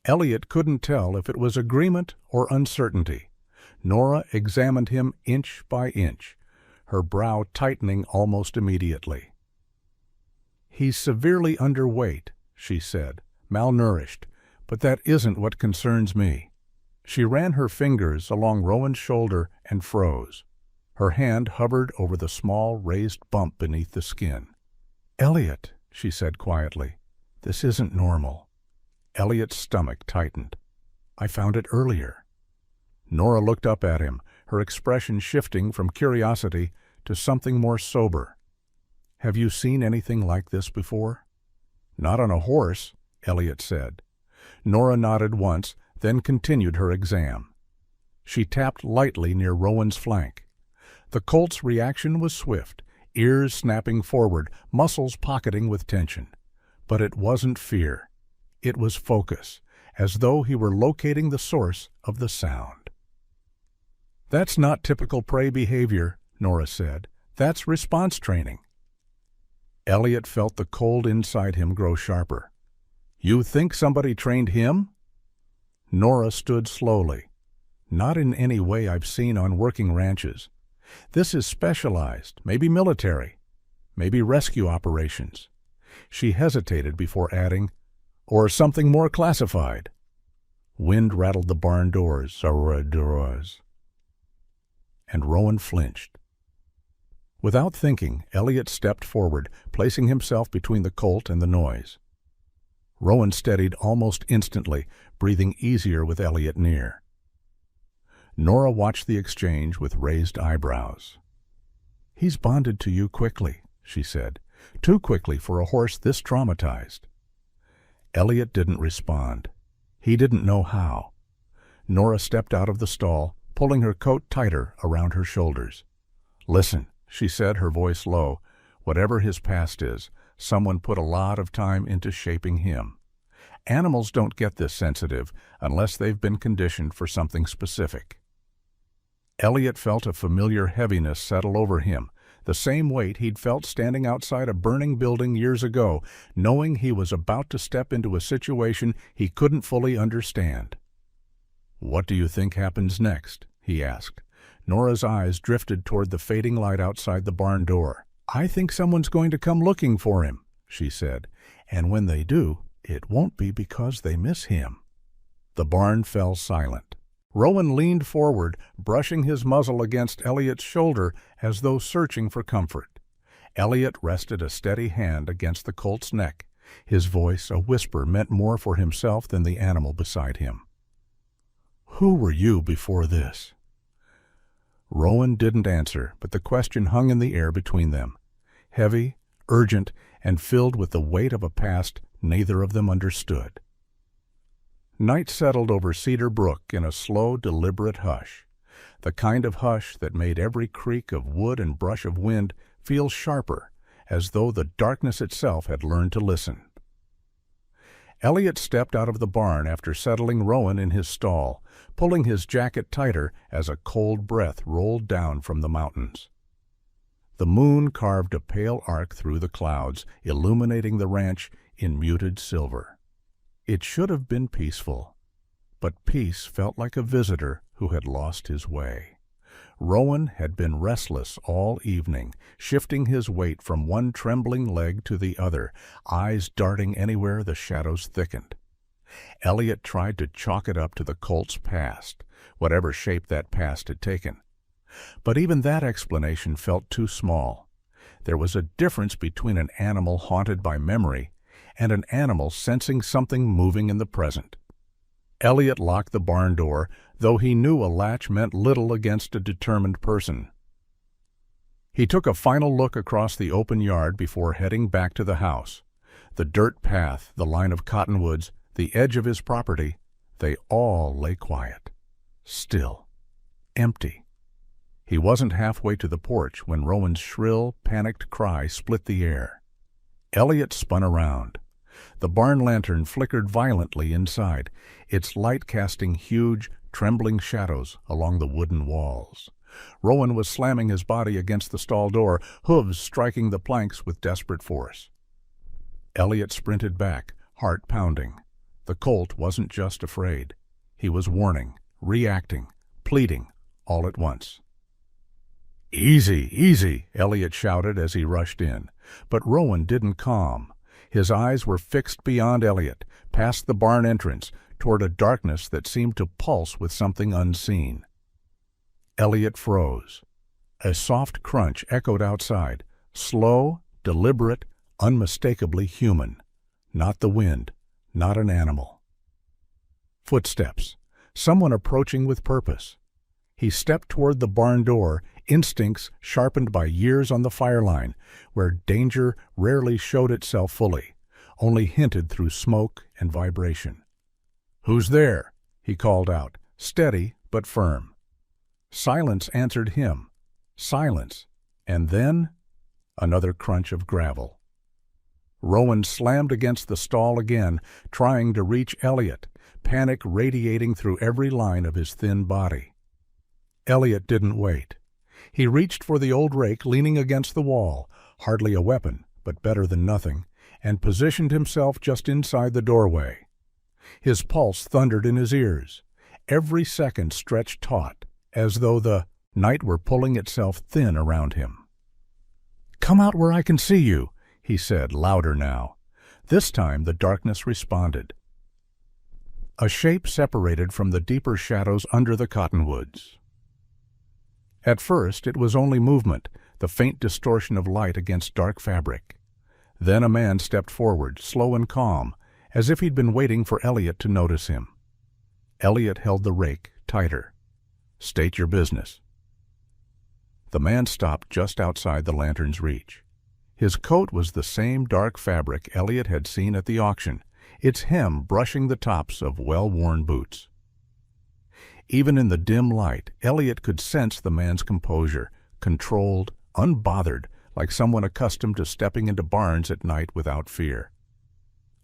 Elliot couldn't tell if it was agreement or uncertainty. Nora examined him inch by inch, her brow tightening almost immediately. "He's severely underweight," she said, "malnourished, but that isn't what concerns me." She ran her fingers along Rowan's shoulder and froze. Her hand hovered over the small raised bump beneath the skin. "Elliot," she said quietly, "this isn't normal." Elliot's stomach tightened. "I found it earlier." Nora looked up at him, her expression shifting from curiosity to something more sober. "Have you seen anything like this before?" "Not on a horse," Elliot said. Nora nodded once, then continued her exam. She tapped lightly near Rowan's flank. The colt's reaction was swift, ears snapping forward, muscles pocketing with tension. But it wasn't fear. It was focus, as though he were locating the source of the sound. "That's not typical prey behavior," Nora said. "That's response training." Elliot felt the cold inside him grow sharper. "You think somebody trained him?" Nora stood slowly. "Not in any way I've seen on working ranches. This is specialized, maybe military, maybe rescue operations." She hesitated before adding, "Or something more classified." Wind rattled the barn doors, and Rowan flinched. Without thinking, Elliot stepped forward, placing himself between the colt and the noise. Rowan steadied almost instantly, breathing easier with Elliot near. Nora watched the exchange with raised eyebrows. "He's bonded to you quickly," she said. "Too quickly for a horse this traumatized." Elliot didn't respond. He didn't know how. Nora stepped out of the stall, pulling her coat tighter around her shoulders. "Listen," she said, her voice low. "Whatever his past is, someone put a lot of time into shaping him. Animals don't get this sensitive unless they've been conditioned for something specific." Elliot felt a familiar heaviness settle over him, the same weight he'd felt standing outside a burning building years ago, knowing he was about to step into a situation he couldn't fully understand. "What do you think happens next?" he asked. Nora's eyes drifted toward the fading light outside the barn door. "I think someone's going to come looking for him," she said, "and when they do, it won't be because they miss him." The barn fell silent. Rowan leaned forward, brushing his muzzle against Elliot's shoulder as though searching for comfort. Elliot rested a steady hand against the colt's neck. His voice, a whisper, meant more for himself than the animal beside him. "Who were you before this?" Rowan didn't answer, but the question hung in the air between them, heavy, urgent, and filled with the weight of a past neither of them understood. Night settled over Cedar Brook in a slow, deliberate hush, the kind of hush that made every creak of wood and brush of wind feel sharper, as though the darkness itself had learned to listen. Elliot stepped out of the barn after settling Rowan in his stall, pulling his jacket tighter as a cold breath rolled down from the mountains. The moon carved a pale arc through the clouds, illuminating the ranch in muted silver. It should have been peaceful, but peace felt like a visitor who had lost his way. Rowan had been restless all evening, shifting his weight from one trembling leg to the other, eyes darting anywhere the shadows thickened. Elliot tried to chalk it up to the colt's past, whatever shape that past had taken. But even that explanation felt too small. There was a difference between an animal haunted by memory and an animal sensing something moving in the present. Elliot locked the barn door, though he knew a latch meant little against a determined person. He took a final look across the open yard before heading back to the house. The dirt path, the line of cottonwoods, the edge of his property, they all lay quiet, still, empty. He wasn't halfway to the porch when Rowan's shrill, panicked cry split the air. Elliot spun around. The barn lantern flickered violently inside, its light casting huge, trembling shadows along the wooden walls. Rowan was slamming his body against the stall door, hooves striking the planks with desperate force. Elliot sprinted back, heart pounding. The colt wasn't just afraid. He was warning, reacting, pleading, all at once. "Easy, easy," Elliot shouted as he rushed in. But Rowan didn't calm. His eyes were fixed beyond Elliot, past the barn entrance, toward a darkness that seemed to pulse with something unseen. Elliot froze. A soft crunch echoed outside, slow, deliberate, unmistakably human. Not the wind, not an animal. Footsteps. Someone approaching with purpose. He stepped toward the barn door, instincts sharpened by years on the fire line, where danger rarely showed itself fully, only hinted through smoke and vibration. "Who's there?" he called out, steady but firm. Silence answered him. Silence. And then another crunch of gravel. Rowan slammed against the stall again, trying to reach Elliot, panic radiating through every line of his thin body. Elliot didn't wait. He reached for the old rake leaning against the wall, hardly a weapon, but better than nothing, and positioned himself just inside the doorway. His pulse thundered in his ears. Every second stretched taut, as though the night were pulling itself thin around him. "Come out where I can see you," he said, louder now. This time the darkness responded. A shape separated from the deeper shadows under the cottonwoods. At first it was only movement, the faint distortion of light against dark fabric. Then a man stepped forward, slow and calm, as if he'd been waiting for Elliot to notice him. Elliot held the rake tighter. "State your business." The man stopped just outside the lantern's reach. His coat was the same dark fabric Elliot had seen at the auction, its hem brushing the tops of well-worn boots. Even in the dim light, Elliot could sense the man's composure, controlled, unbothered, like someone accustomed to stepping into barns at night without fear.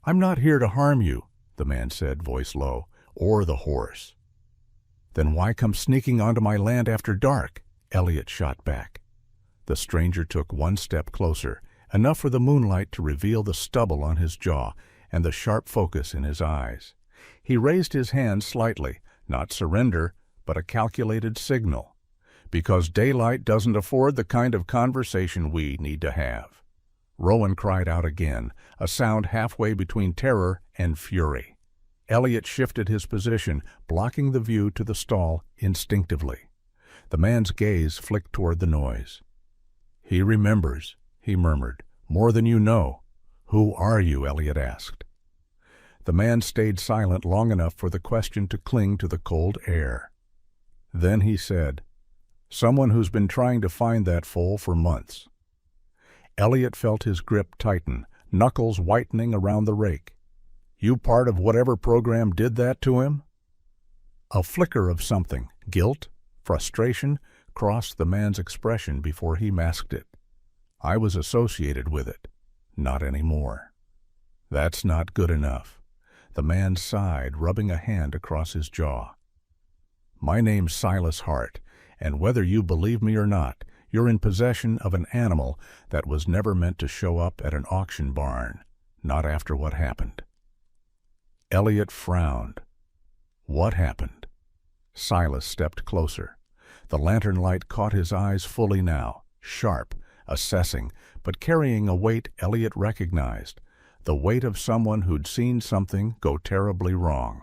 "I'm not here to harm you," the man said, voice low, "or the horse." "Then why come sneaking onto my land after dark?" Elliot shot back. The stranger took one step closer, enough for the moonlight to reveal the stubble on his jaw and the sharp focus in his eyes. He raised his hand slightly, not surrender, but a calculated signal. "Because daylight doesn't afford the kind of conversation we need to have." Rowan cried out again, a sound halfway between terror and fury. Elliot shifted his position, blocking the view to the stall instinctively. The man's gaze flicked toward the noise. "He remembers," he murmured, "more than you know." "Who are you?" Elliot asked. The man stayed silent long enough for the question to cling to the cold air. Then he said, "Someone who's been trying to find that foal for months." Elliot felt his grip tighten, knuckles whitening around the rake. "You part of whatever program did that to him?" A flicker of something, guilt, frustration, crossed the man's expression before he masked it. "I was associated with it. Not anymore." "That's not good enough." The man sighed, rubbing a hand across his jaw. "My name's Silas Hart, and whether you believe me or not, you're in possession of an animal that was never meant to show up at an auction barn, not after what happened." Elliot frowned. "What happened?" Silas stepped closer. The lantern light caught his eyes fully now, sharp, assessing, but carrying a weight Elliot recognized, the weight of someone who'd seen something go terribly wrong.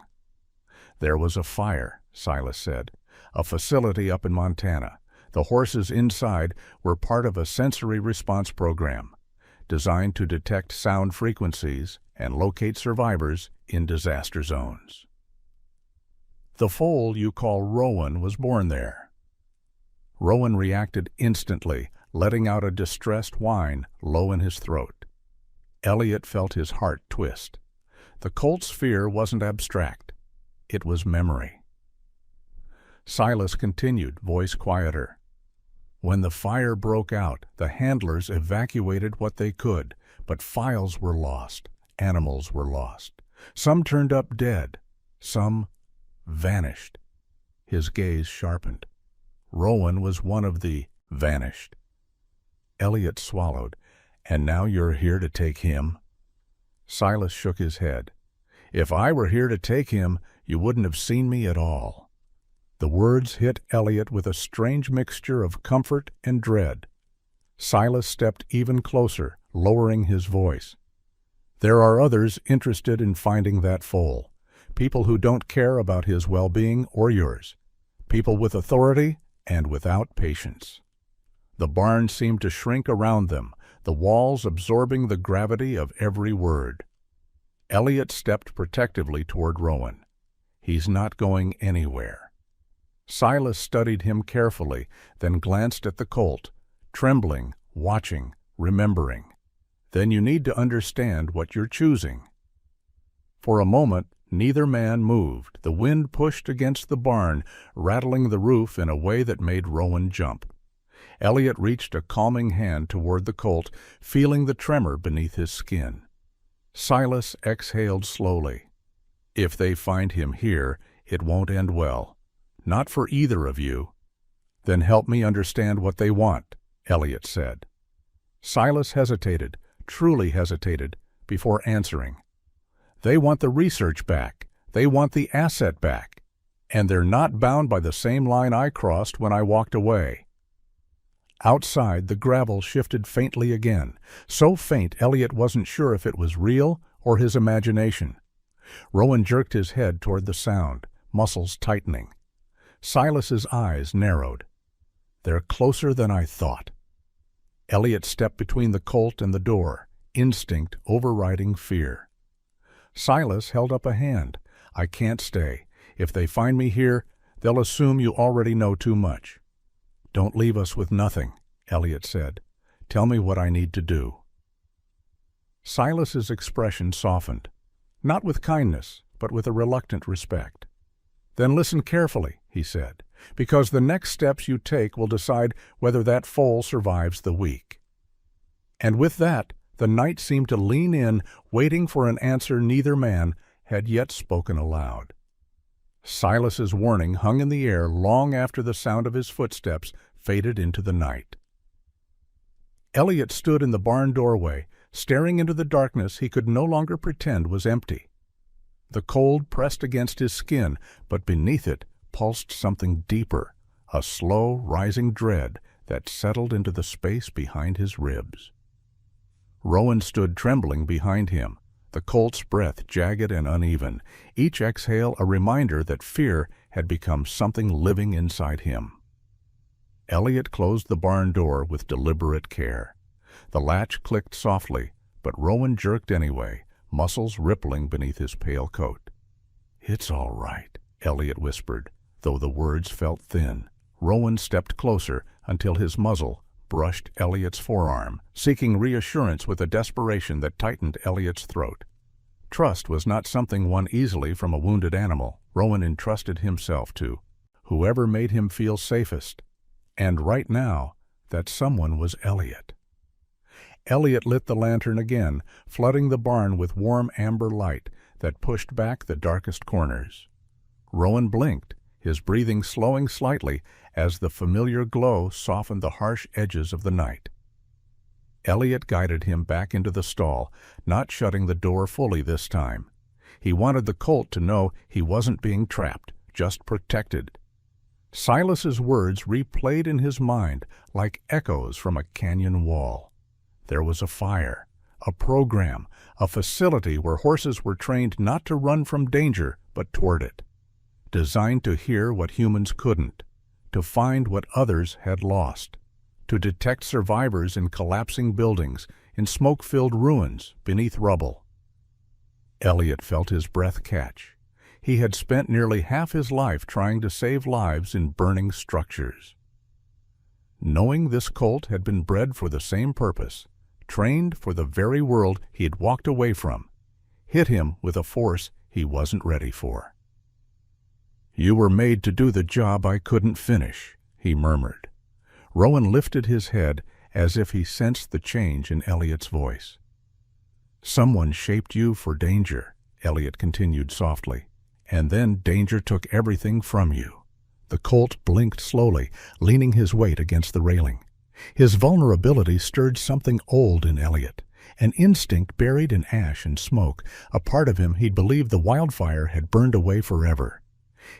"There was a fire," Silas said, "a facility up in Montana. The horses inside were part of a sensory response program, designed to detect sound frequencies and locate survivors in disaster zones. The foal you call Rowan was born there." Rowan reacted instantly, letting out a distressed whine low in his throat. Elliot felt his heart twist. The colt's fear wasn't abstract. It was memory. Silas continued, voice quieter. "When the fire broke out, the handlers evacuated what they could, but files were lost, animals were lost. Some turned up dead, some vanished." His gaze sharpened. Rowan was one of the vanished. Elliot swallowed. "And now you're here to take him?" Silas shook his head. "If I were here to take him, you wouldn't have seen me at all." The words hit Elliot with a strange mixture of comfort and dread. Silas stepped even closer, lowering his voice. "There are others interested in finding that foal. People who don't care about his well-being or yours. People with authority and without patience." The barn seemed to shrink around them, the walls absorbing the gravity of every word. Elliot stepped protectively toward Rowan. "He's not going anywhere." Silas studied him carefully, then glanced at the colt, trembling, watching, remembering. "Then you need to understand what you're choosing." For a moment, neither man moved. The wind pushed against the barn, rattling the roof in a way that made Rowan jump. Elliot reached a calming hand toward the colt, feeling the tremor beneath his skin. Silas exhaled slowly. "If they find him here, it won't end well. Not for either of you." "Then help me understand what they want," Elliot said. Silas hesitated, truly hesitated, before answering. "They want the research back. They want the asset back. And they're not bound by the same line I crossed when I walked away." Outside, the gravel shifted faintly again, so faint Elliot wasn't sure if it was real or his imagination. Rowan jerked his head toward the sound, muscles tightening. Silas's eyes narrowed. "They're closer than I thought." Elliot stepped between the colt and the door, instinct overriding fear. Silas held up a hand. "I can't stay. If they find me here, they'll assume you already know too much." "Don't leave us with nothing," Elliot said. "Tell me what I need to do." Silas's expression softened, not with kindness, but with a reluctant respect. "Then listen carefully," he said, "because the next steps you take will decide whether that foal survives the week." And with that, the night seemed to lean in, waiting for an answer neither man had yet spoken aloud. Silas's warning hung in the air long after the sound of his footsteps faded into the night. Elliot stood in the barn doorway, staring into the darkness he could no longer pretend was empty. The cold pressed against his skin, but beneath it pulsed something deeper, a slow, rising dread that settled into the space behind his ribs. Rowan stood trembling behind him, the colt's breath jagged and uneven, each exhale a reminder that fear had become something living inside him. Elliot closed the barn door with deliberate care. The latch clicked softly, but Rowan jerked anyway, muscles rippling beneath his pale coat. "It's all right," Elliot whispered, though the words felt thin. Rowan stepped closer until his muzzle brushed Elliot's forearm, seeking reassurance with a desperation that tightened Elliot's throat. Trust was not something won easily from a wounded animal. Rowan entrusted himself to whoever made him feel safest. And right now, that someone was Elliot. Elliot lit the lantern again, flooding the barn with warm amber light that pushed back the darkest corners. Rowan blinked, his breathing slowing slightly as the familiar glow softened the harsh edges of the night. Elliot guided him back into the stall, not shutting the door fully this time. He wanted the colt to know he wasn't being trapped, just protected. Silas's words replayed in his mind like echoes from a canyon wall. There was a fire, a program, a facility where horses were trained not to run from danger but toward it, designed to hear what humans couldn't, to find what others had lost, to detect survivors in collapsing buildings, in smoke-filled ruins, beneath rubble. Elliot felt his breath catch. He had spent nearly half his life trying to save lives in burning structures. Knowing this colt had been bred for the same purpose, trained for the very world he had walked away from, hit him with a force he wasn't ready for. "You were made to do the job I couldn't finish," he murmured. Rowan lifted his head as if he sensed the change in Elliot's voice. "Someone shaped you for danger," Elliot continued softly, "and then danger took everything from you." The colt blinked slowly, leaning his weight against the railing. His vulnerability stirred something old in Elliot, an instinct buried in ash and smoke, a part of him he'd believed the wildfire had burned away forever.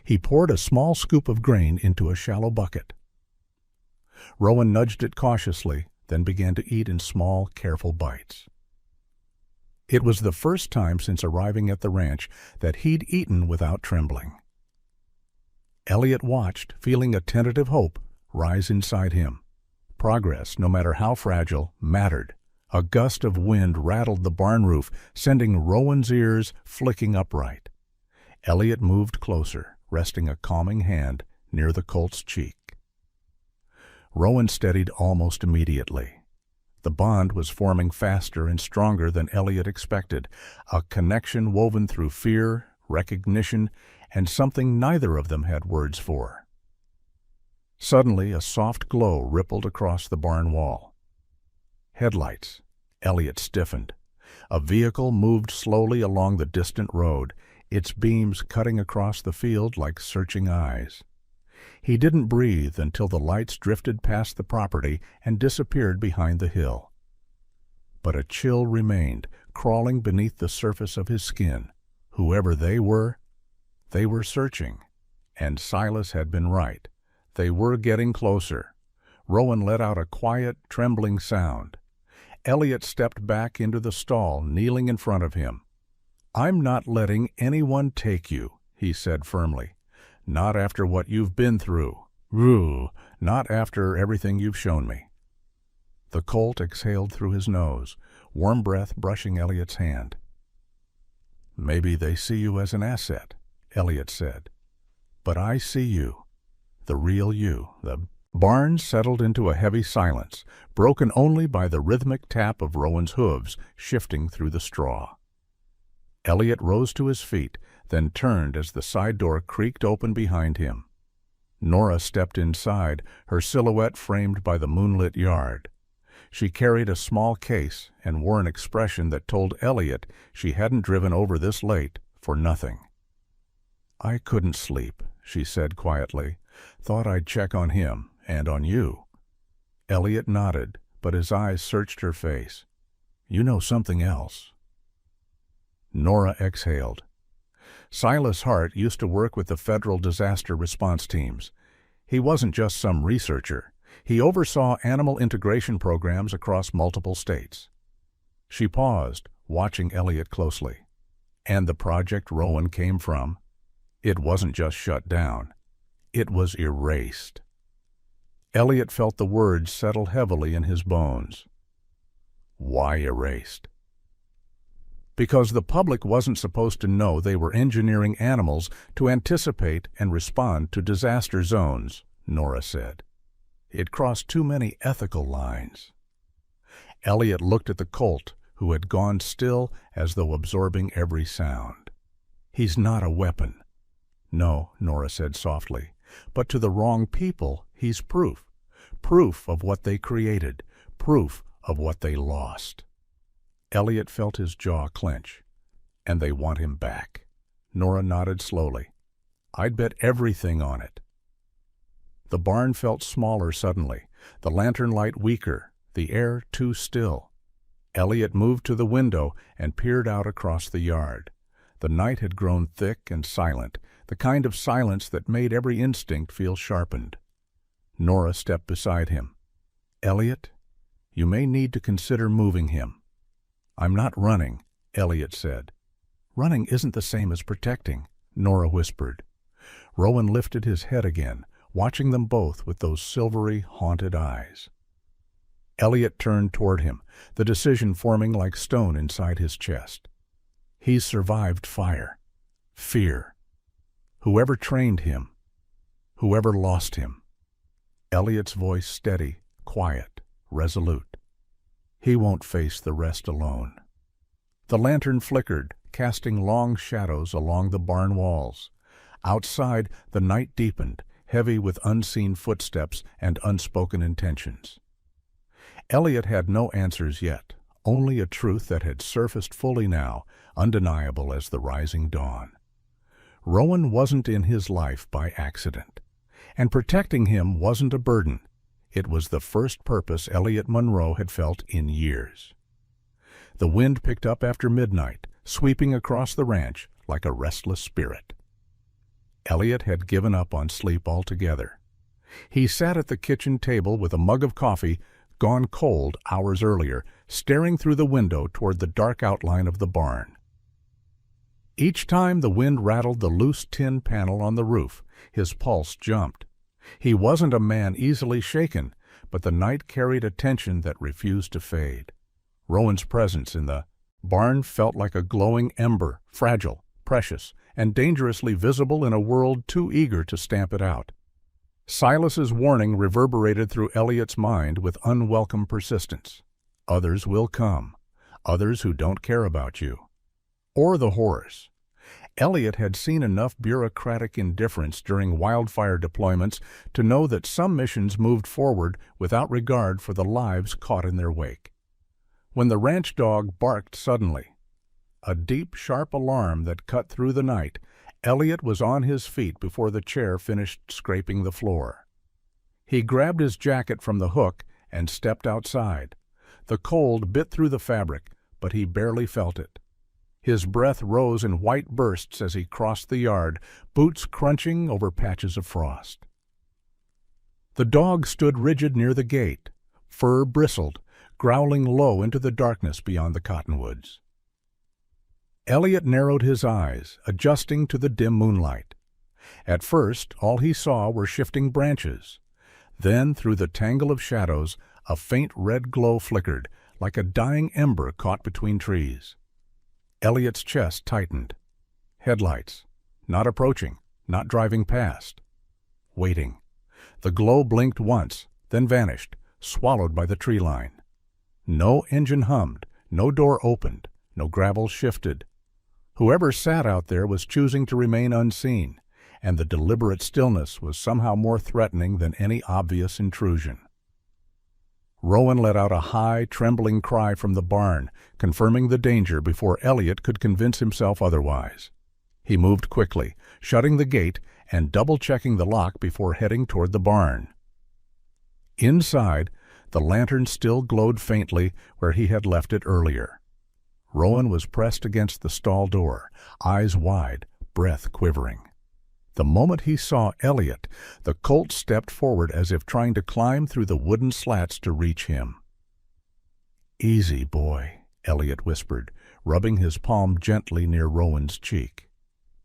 He poured a small scoop of grain into a shallow bucket. Rowan nudged it cautiously, then began to eat in small, careful bites. It was the first time since arriving at the ranch that he'd eaten without trembling. Elliot watched, feeling a tentative hope rise inside him. Progress, no matter how fragile, mattered. A gust of wind rattled the barn roof, sending Rowan's ears flicking upright. Elliot moved closer, resting a calming hand near the colt's cheek. Rowan steadied almost immediately. The bond was forming faster and stronger than Elliot expected, a connection woven through fear, recognition, and something neither of them had words for. Suddenly, a soft glow rippled across the barn wall. Headlights. Elliot stiffened. A vehicle moved slowly along the distant road, its beams cutting across the field like searching eyes. He didn't breathe until the lights drifted past the property and disappeared behind the hill. But a chill remained, crawling beneath the surface of his skin. Whoever they were searching. And Silas had been right. They were getting closer. Rowan let out a quiet, trembling sound. Elliot stepped back into the stall, kneeling in front of him. "I'm not letting anyone take you," he said firmly. "Not after what you've been through. Not after everything you've shown me." The colt exhaled through his nose, warm breath brushing Elliot's hand. "Maybe they see you as an asset," Elliot said. "But I see you, the real you." The barn settled into a heavy silence, broken only by the rhythmic tap of Rowan's hooves shifting through the straw. Elliot rose to his feet, then turned as the side door creaked open behind him. Nora stepped inside, her silhouette framed by the moonlit yard. She carried a small case and wore an expression that told Elliot she hadn't driven over this late for nothing. "I couldn't sleep," she said quietly. "Thought I'd check on him and on you." Elliot nodded, but his eyes searched her face. "You know something else." Nora exhaled. Silas Hart used to work with the federal disaster response teams. He wasn't just some researcher. He oversaw animal integration programs across multiple states. She paused, watching Elliot closely. "And the project Rowan came from? It wasn't just shut down. It was erased." Elliot felt the words settle heavily in his bones. "Why erased?" "Because the public wasn't supposed to know they were engineering animals to anticipate and respond to disaster zones," Nora said. "It crossed too many ethical lines." Elliot looked at the colt, who had gone still as though absorbing every sound. "He's not a weapon." "No," Nora said softly, "but to the wrong people, he's proof. Proof of what they created. Proof of what they lost." Elliot felt his jaw clench. "And they want him back." Nora nodded slowly. "I'd bet everything on it." The barn felt smaller suddenly, the lantern light weaker, the air too still. Elliot moved to the window and peered out across the yard. The night had grown thick and silent, the kind of silence that made every instinct feel sharpened. Nora stepped beside him. "Elliot, you may need to consider moving him." "I'm not running," Elliot said. "Running isn't the same as protecting," Nora whispered. Rowan lifted his head again, watching them both with those silvery, haunted eyes. Elliot turned toward him, the decision forming like stone inside his chest. He's survived fire, fear. Whoever trained him, whoever lost him. Elliot's voice steady, quiet, resolute. He won't face the rest alone. The lantern flickered, casting long shadows along the barn walls. Outside, the night deepened, heavy with unseen footsteps and unspoken intentions. Elliot had no answers yet, only a truth that had surfaced fully now, undeniable as the rising dawn. Rowan wasn't in his life by accident, and protecting him wasn't a burden. It was the first purpose Elliot Monroe had felt in years. The wind picked up after midnight, sweeping across the ranch like a restless spirit. Elliot had given up on sleep altogether. He sat at the kitchen table with a mug of coffee, gone cold hours earlier, staring through the window toward the dark outline of the barn. Each time the wind rattled the loose tin panel on the roof, his pulse jumped. He wasn't a man easily shaken, but the night carried a tension that refused to fade. Rowan's presence in the barn felt like a glowing ember, fragile, precious, and dangerously visible in a world too eager to stamp it out. Silas's warning reverberated through Elliot's mind with unwelcome persistence. Others will come, others who don't care about you. Or the horse. Elliot had seen enough bureaucratic indifference during wildfire deployments to know that some missions moved forward without regard for the lives caught in their wake. When the ranch dog barked suddenly, a deep, sharp alarm that cut through the night, Elliot was on his feet before the chair finished scraping the floor. He grabbed his jacket from the hook and stepped outside. The cold bit through the fabric, but he barely felt it. His breath rose in white bursts as he crossed the yard, boots crunching over patches of frost. The dog stood rigid near the gate, fur bristled, growling low into the darkness beyond the cottonwoods. Elliot narrowed his eyes, adjusting to the dim moonlight. At first, all he saw were shifting branches. Then, through the tangle of shadows, a faint red glow flickered, like a dying ember caught between trees. Elliot's chest tightened. Headlights. Not approaching, not driving past. Waiting. The glow blinked once, then vanished, swallowed by the tree line. No engine hummed, no door opened, no gravel shifted. Whoever sat out there was choosing to remain unseen, and the deliberate stillness was somehow more threatening than any obvious intrusion. Rowan let out a high, trembling cry from the barn, confirming the danger before Elliot could convince himself otherwise. He moved quickly, shutting the gate and double-checking the lock before heading toward the barn. Inside, the lantern still glowed faintly where he had left it earlier. Rowan was pressed against the stall door, eyes wide, breath quivering. The moment he saw Elliot, the colt stepped forward as if trying to climb through the wooden slats to reach him. "Easy, boy," Elliot whispered, rubbing his palm gently near Rowan's cheek.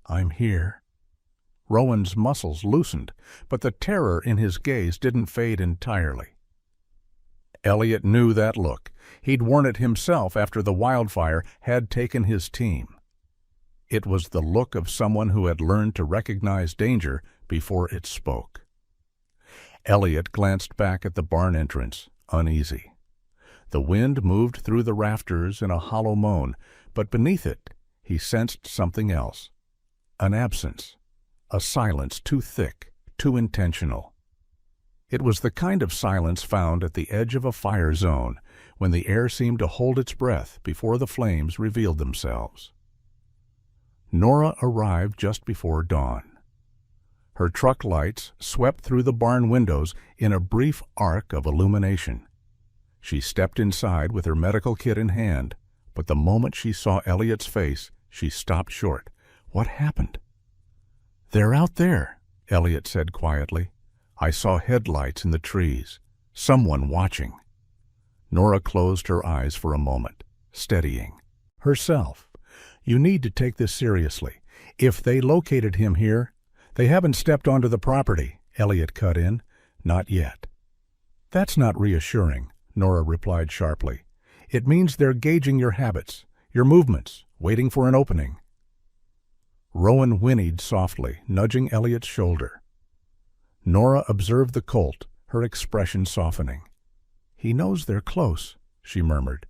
"I'm here." Rowan's muscles loosened, but the terror in his gaze didn't fade entirely. Elliot knew that look. He'd worn it himself after the wildfire had taken his team. It was the look of someone who had learned to recognize danger before it spoke. Elliot glanced back at the barn entrance, uneasy. The wind moved through the rafters in a hollow moan, but beneath it he sensed something else. An absence, a silence too thick, too intentional. It was the kind of silence found at the edge of a fire zone, when the air seemed to hold its breath before the flames revealed themselves. Nora arrived just before dawn. Her truck lights swept through the barn windows in a brief arc of illumination. She stepped inside with her medical kit in hand, but the moment she saw Elliot's face, she stopped short. What happened? "They're out there," Elliot said quietly. "I saw headlights in the trees. Someone watching." Nora closed her eyes for a moment, steadying herself. "You need to take this seriously. If they located him here—" "They haven't stepped onto the property," Elliot cut in. "Not yet." "That's not reassuring," Nora replied sharply. "It means they're gauging your habits, your movements, waiting for an opening." Rowan whinnied softly, nudging Elliot's shoulder. Nora observed the colt, her expression softening. "He knows they're close," she murmured.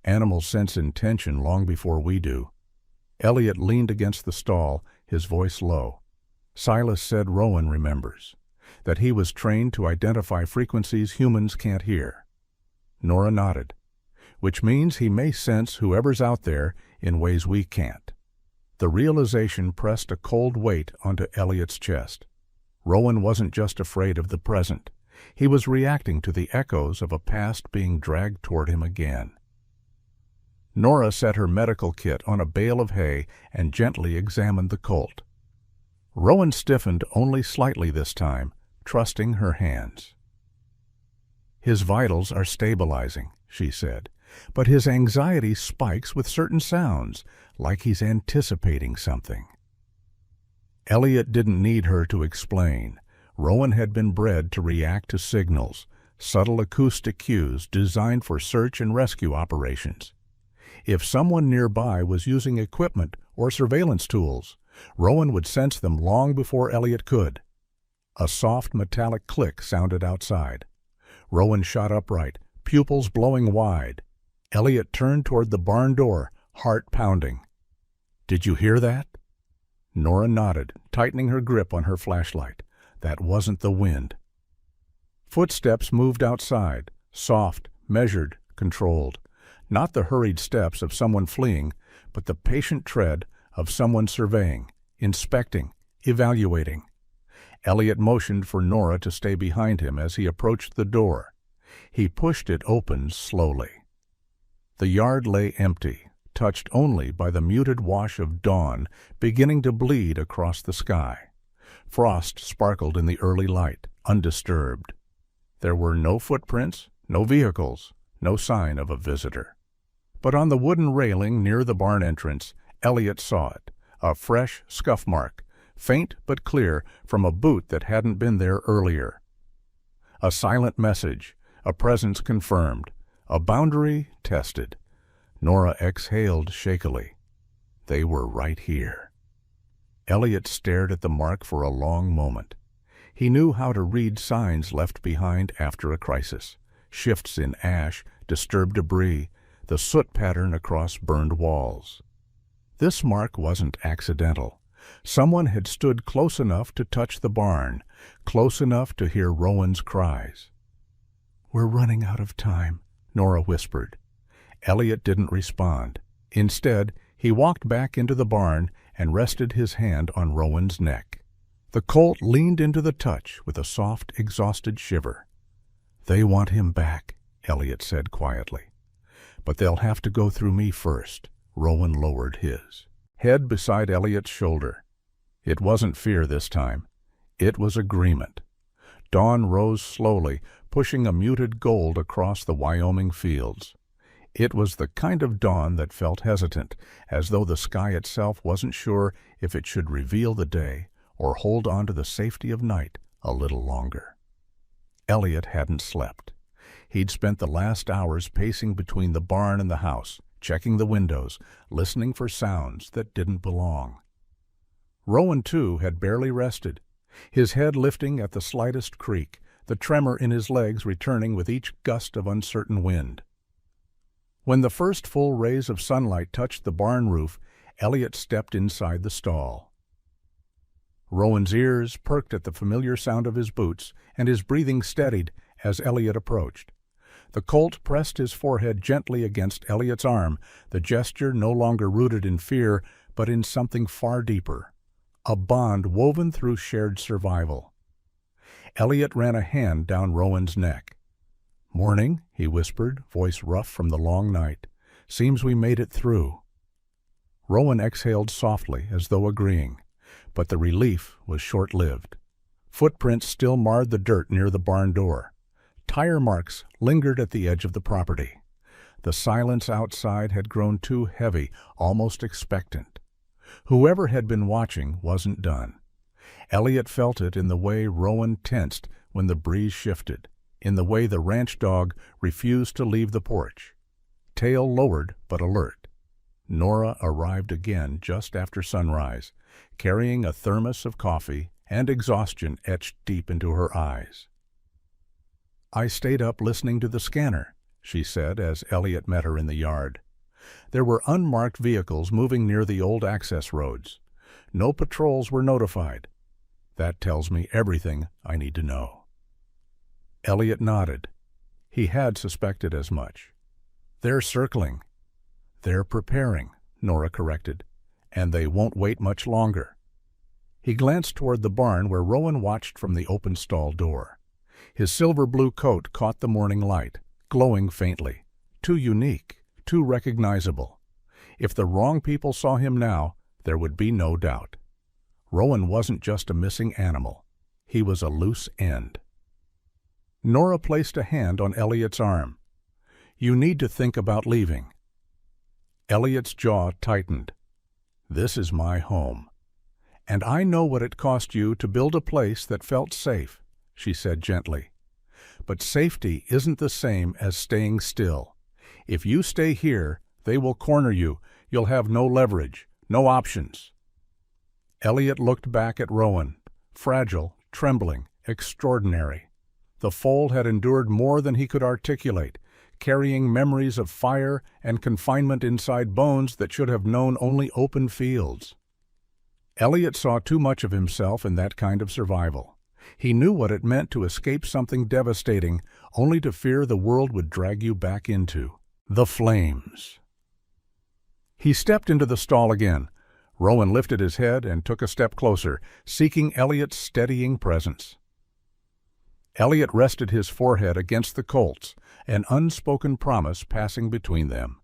"Animals sense intention long before we do." Elliot leaned against the stall, his voice low. "Silas said Rowan remembers, that he was trained to identify frequencies humans can't hear." Nora nodded. "Which means he may sense whoever's out there in ways we can't." The realization pressed a cold weight onto Elliot's chest. Rowan wasn't just afraid of the present. He was reacting to the echoes of a past being dragged toward him again. Nora set her medical kit on a bale of hay and gently examined the colt. Rowan stiffened only slightly this time, trusting her hands. "His vitals are stabilizing," she said, "but his anxiety spikes with certain sounds, like he's anticipating something." Elliot didn't need her to explain. Rowan had been bred to react to signals, subtle acoustic cues designed for search and rescue operations. If someone nearby was using equipment or surveillance tools, Rowan would sense them long before Elliot could. A soft metallic click sounded outside. Rowan shot upright, pupils blowing wide. Elliot turned toward the barn door, heart pounding. "Did you hear that?" Nora nodded, tightening her grip on her flashlight. That wasn't the wind. Footsteps moved outside, soft, measured, controlled. Not the hurried steps of someone fleeing, but the patient tread of someone surveying, inspecting, evaluating. Elliot motioned for Nora to stay behind him as he approached the door. He pushed it open slowly. The yard lay empty, touched only by the muted wash of dawn beginning to bleed across the sky. Frost sparkled in the early light, undisturbed. There were no footprints, no vehicles, no sign of a visitor. But on the wooden railing near the barn entrance, Elliot saw it, a fresh scuff mark, faint but clear from a boot that hadn't been there earlier. A silent message, a presence confirmed, a boundary tested. Nora exhaled shakily. They were right here. Elliot stared at the mark for a long moment. He knew how to read signs left behind after a crisis. Shifts in ash, disturbed debris, the soot pattern across burned walls. This mark wasn't accidental. Someone had stood close enough to touch the barn, close enough to hear Rowan's cries. "We're running out of time," Nora whispered. Elliot didn't respond. Instead, he walked back into the barn and rested his hand on Rowan's neck. The colt leaned into the touch with a soft, exhausted shiver. "They want him back," Elliot said quietly. "But they'll have to go through me first." Rowan lowered his head beside Elliot's shoulder. It wasn't fear this time. It was agreement. Dawn rose slowly, pushing a muted gold across the Wyoming fields. It was the kind of dawn that felt hesitant, as though the sky itself wasn't sure if it should reveal the day or hold on to the safety of night a little longer. Elliot hadn't slept. He'd spent the last hours pacing between the barn and the house, checking the windows, listening for sounds that didn't belong. Rowan, too, had barely rested, his head lifting at the slightest creak, the tremor in his legs returning with each gust of uncertain wind. When the first full rays of sunlight touched the barn roof, Elliot stepped inside the stall. Rowan's ears perked at the familiar sound of his boots, and his breathing steadied as Elliot approached. The colt pressed his forehead gently against Elliot's arm, the gesture no longer rooted in fear, but in something far deeper, a bond woven through shared survival. Elliot ran a hand down Rowan's neck. "Morning," he whispered, voice rough from the long night. "Seems we made it through." Rowan exhaled softly, as though agreeing, but the relief was short-lived. Footprints still marred the dirt near the barn door. Tire marks lingered at the edge of the property. The silence outside had grown too heavy, almost expectant. Whoever had been watching wasn't done. Elliot felt it in the way Rowan tensed when the breeze shifted, in the way the ranch dog refused to leave the porch. Tail lowered but alert. Nora arrived again just after sunrise, carrying a thermos of coffee and exhaustion etched deep into her eyes. "I stayed up listening to the scanner," she said as Elliot met her in the yard. There were unmarked vehicles moving near the old access roads. No patrols were notified. "That tells me everything I need to know." Elliot nodded. He had suspected as much. "They're circling." "They're preparing," Nora corrected. "And they won't wait much longer." He glanced toward the barn where Rowan watched from the open stall door. His silver-blue coat caught the morning light, glowing faintly. Too unique, too recognizable. If the wrong people saw him now, there would be no doubt. Rowan wasn't just a missing animal. He was a loose end. Nora placed a hand on Elliot's arm. "You need to think about leaving." Elliot's jaw tightened. "This is my home. And I know what it cost you to build a place that felt safe," she said gently. "But safety isn't the same as staying still. If you stay here, they will corner you. You'll have no leverage, no options." Elliot looked back at Rowan, fragile, trembling, extraordinary. The foal had endured more than he could articulate, carrying memories of fire and confinement inside bones that should have known only open fields. Elliot saw too much of himself in that kind of survival. He knew what it meant to escape something devastating, only to fear the world would drag you back into the flames. He stepped into the stall again. Rowan lifted his head and took a step closer, seeking Elliot's steadying presence. Elliot rested his forehead against the colt's, an unspoken promise passing between them.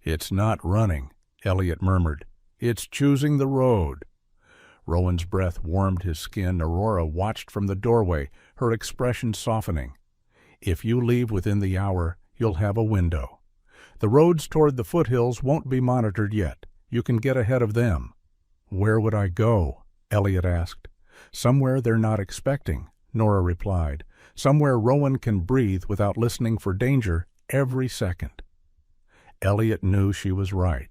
"It's not running," Elliot murmured. "It's choosing the road." Rowan's breath warmed his skin. Aurora watched from the doorway, her expression softening. "If you leave within the hour, you'll have a window. The roads toward the foothills won't be monitored yet. You can get ahead of them." "Where would I go?" Elliot asked. "Somewhere they're not expecting," Nora replied. "Somewhere Rowan can breathe without listening for danger every second." Elliot knew she was right.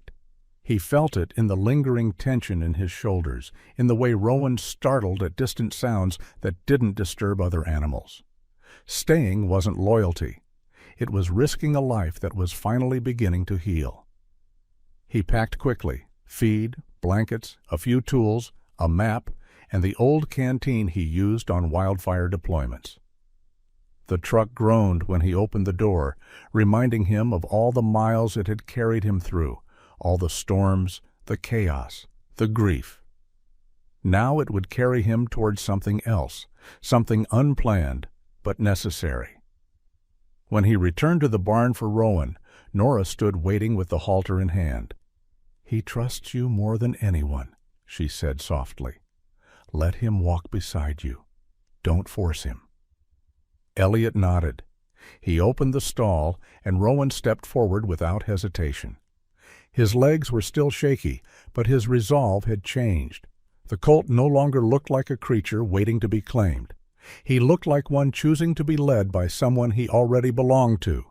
He felt it in the lingering tension in his shoulders, in the way Rowan startled at distant sounds that didn't disturb other animals. Staying wasn't loyalty. It was risking a life that was finally beginning to heal. He packed quickly: feed, blankets, a few tools, a map, and the old canteen he used on wildfire deployments. The truck groaned when he opened the door, reminding him of all the miles it had carried him through, all the storms, the chaos, the grief. Now it would carry him towards something else, something unplanned but necessary. When he returned to the barn for Rowan, Nora stood waiting with the halter in hand. "He trusts you more than anyone," she said softly. "Let him walk beside you. Don't force him." Elliot nodded. He opened the stall, and Rowan stepped forward without hesitation. His legs were still shaky, but his resolve had changed. The colt no longer looked like a creature waiting to be claimed. He looked like one choosing to be led by someone he already belonged to.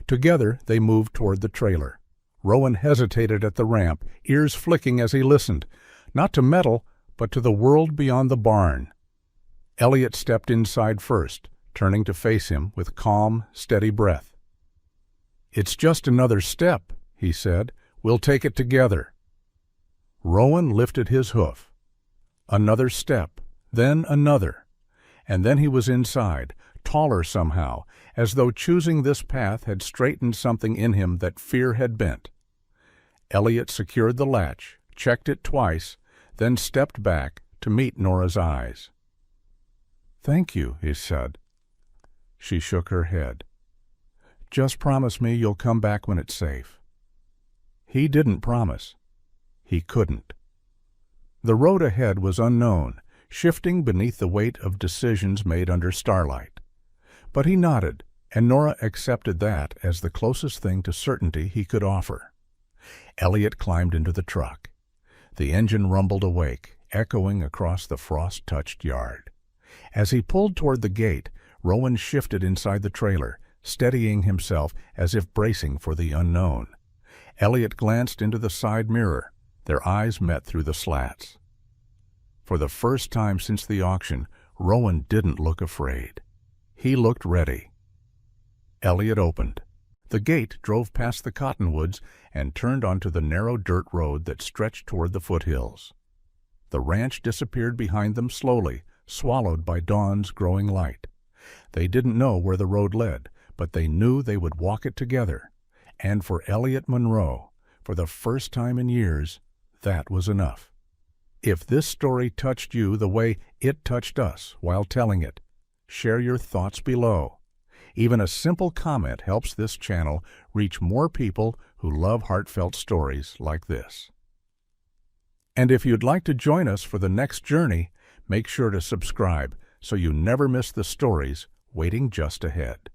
Together they moved toward the trailer. Rowan hesitated at the ramp, ears flicking as he listened, not to metal, but to the world beyond the barn. Elliot stepped inside first, turning to face him with calm, steady breath. "It's just another step," he said. "We'll take it together." Rowan lifted his hoof. Another step, then another. And then he was inside, taller somehow, as though choosing this path had straightened something in him that fear had bent. Elliot secured the latch, checked it twice, then stepped back to meet Nora's eyes. "Thank you," he said. She shook her head. "Just promise me you'll come back when it's safe." He didn't promise. He couldn't. The road ahead was unknown, shifting beneath the weight of decisions made under starlight. But he nodded, and Nora accepted that as the closest thing to certainty he could offer. Elliot climbed into the truck. The engine rumbled awake, echoing across the frost-touched yard. As he pulled toward the gate, Rowan shifted inside the trailer, steadying himself as if bracing for the unknown. Elliot glanced into the side mirror. Their eyes met through the slats. For the first time since the auction, Rowan didn't look afraid. He looked ready. Elliot opened. The gate drove past the cottonwoods and turned onto the narrow dirt road that stretched toward the foothills. The ranch disappeared behind them slowly, swallowed by dawn's growing light. They didn't know where the road led, but they knew they would walk it together. And for Elliot Monroe, for the first time in years, that was enough. If this story touched you the way it touched us while telling it, share your thoughts below. Even a simple comment helps this channel reach more people who love heartfelt stories like this. And if you'd like to join us for the next journey, make sure to subscribe so you never miss the stories waiting just ahead.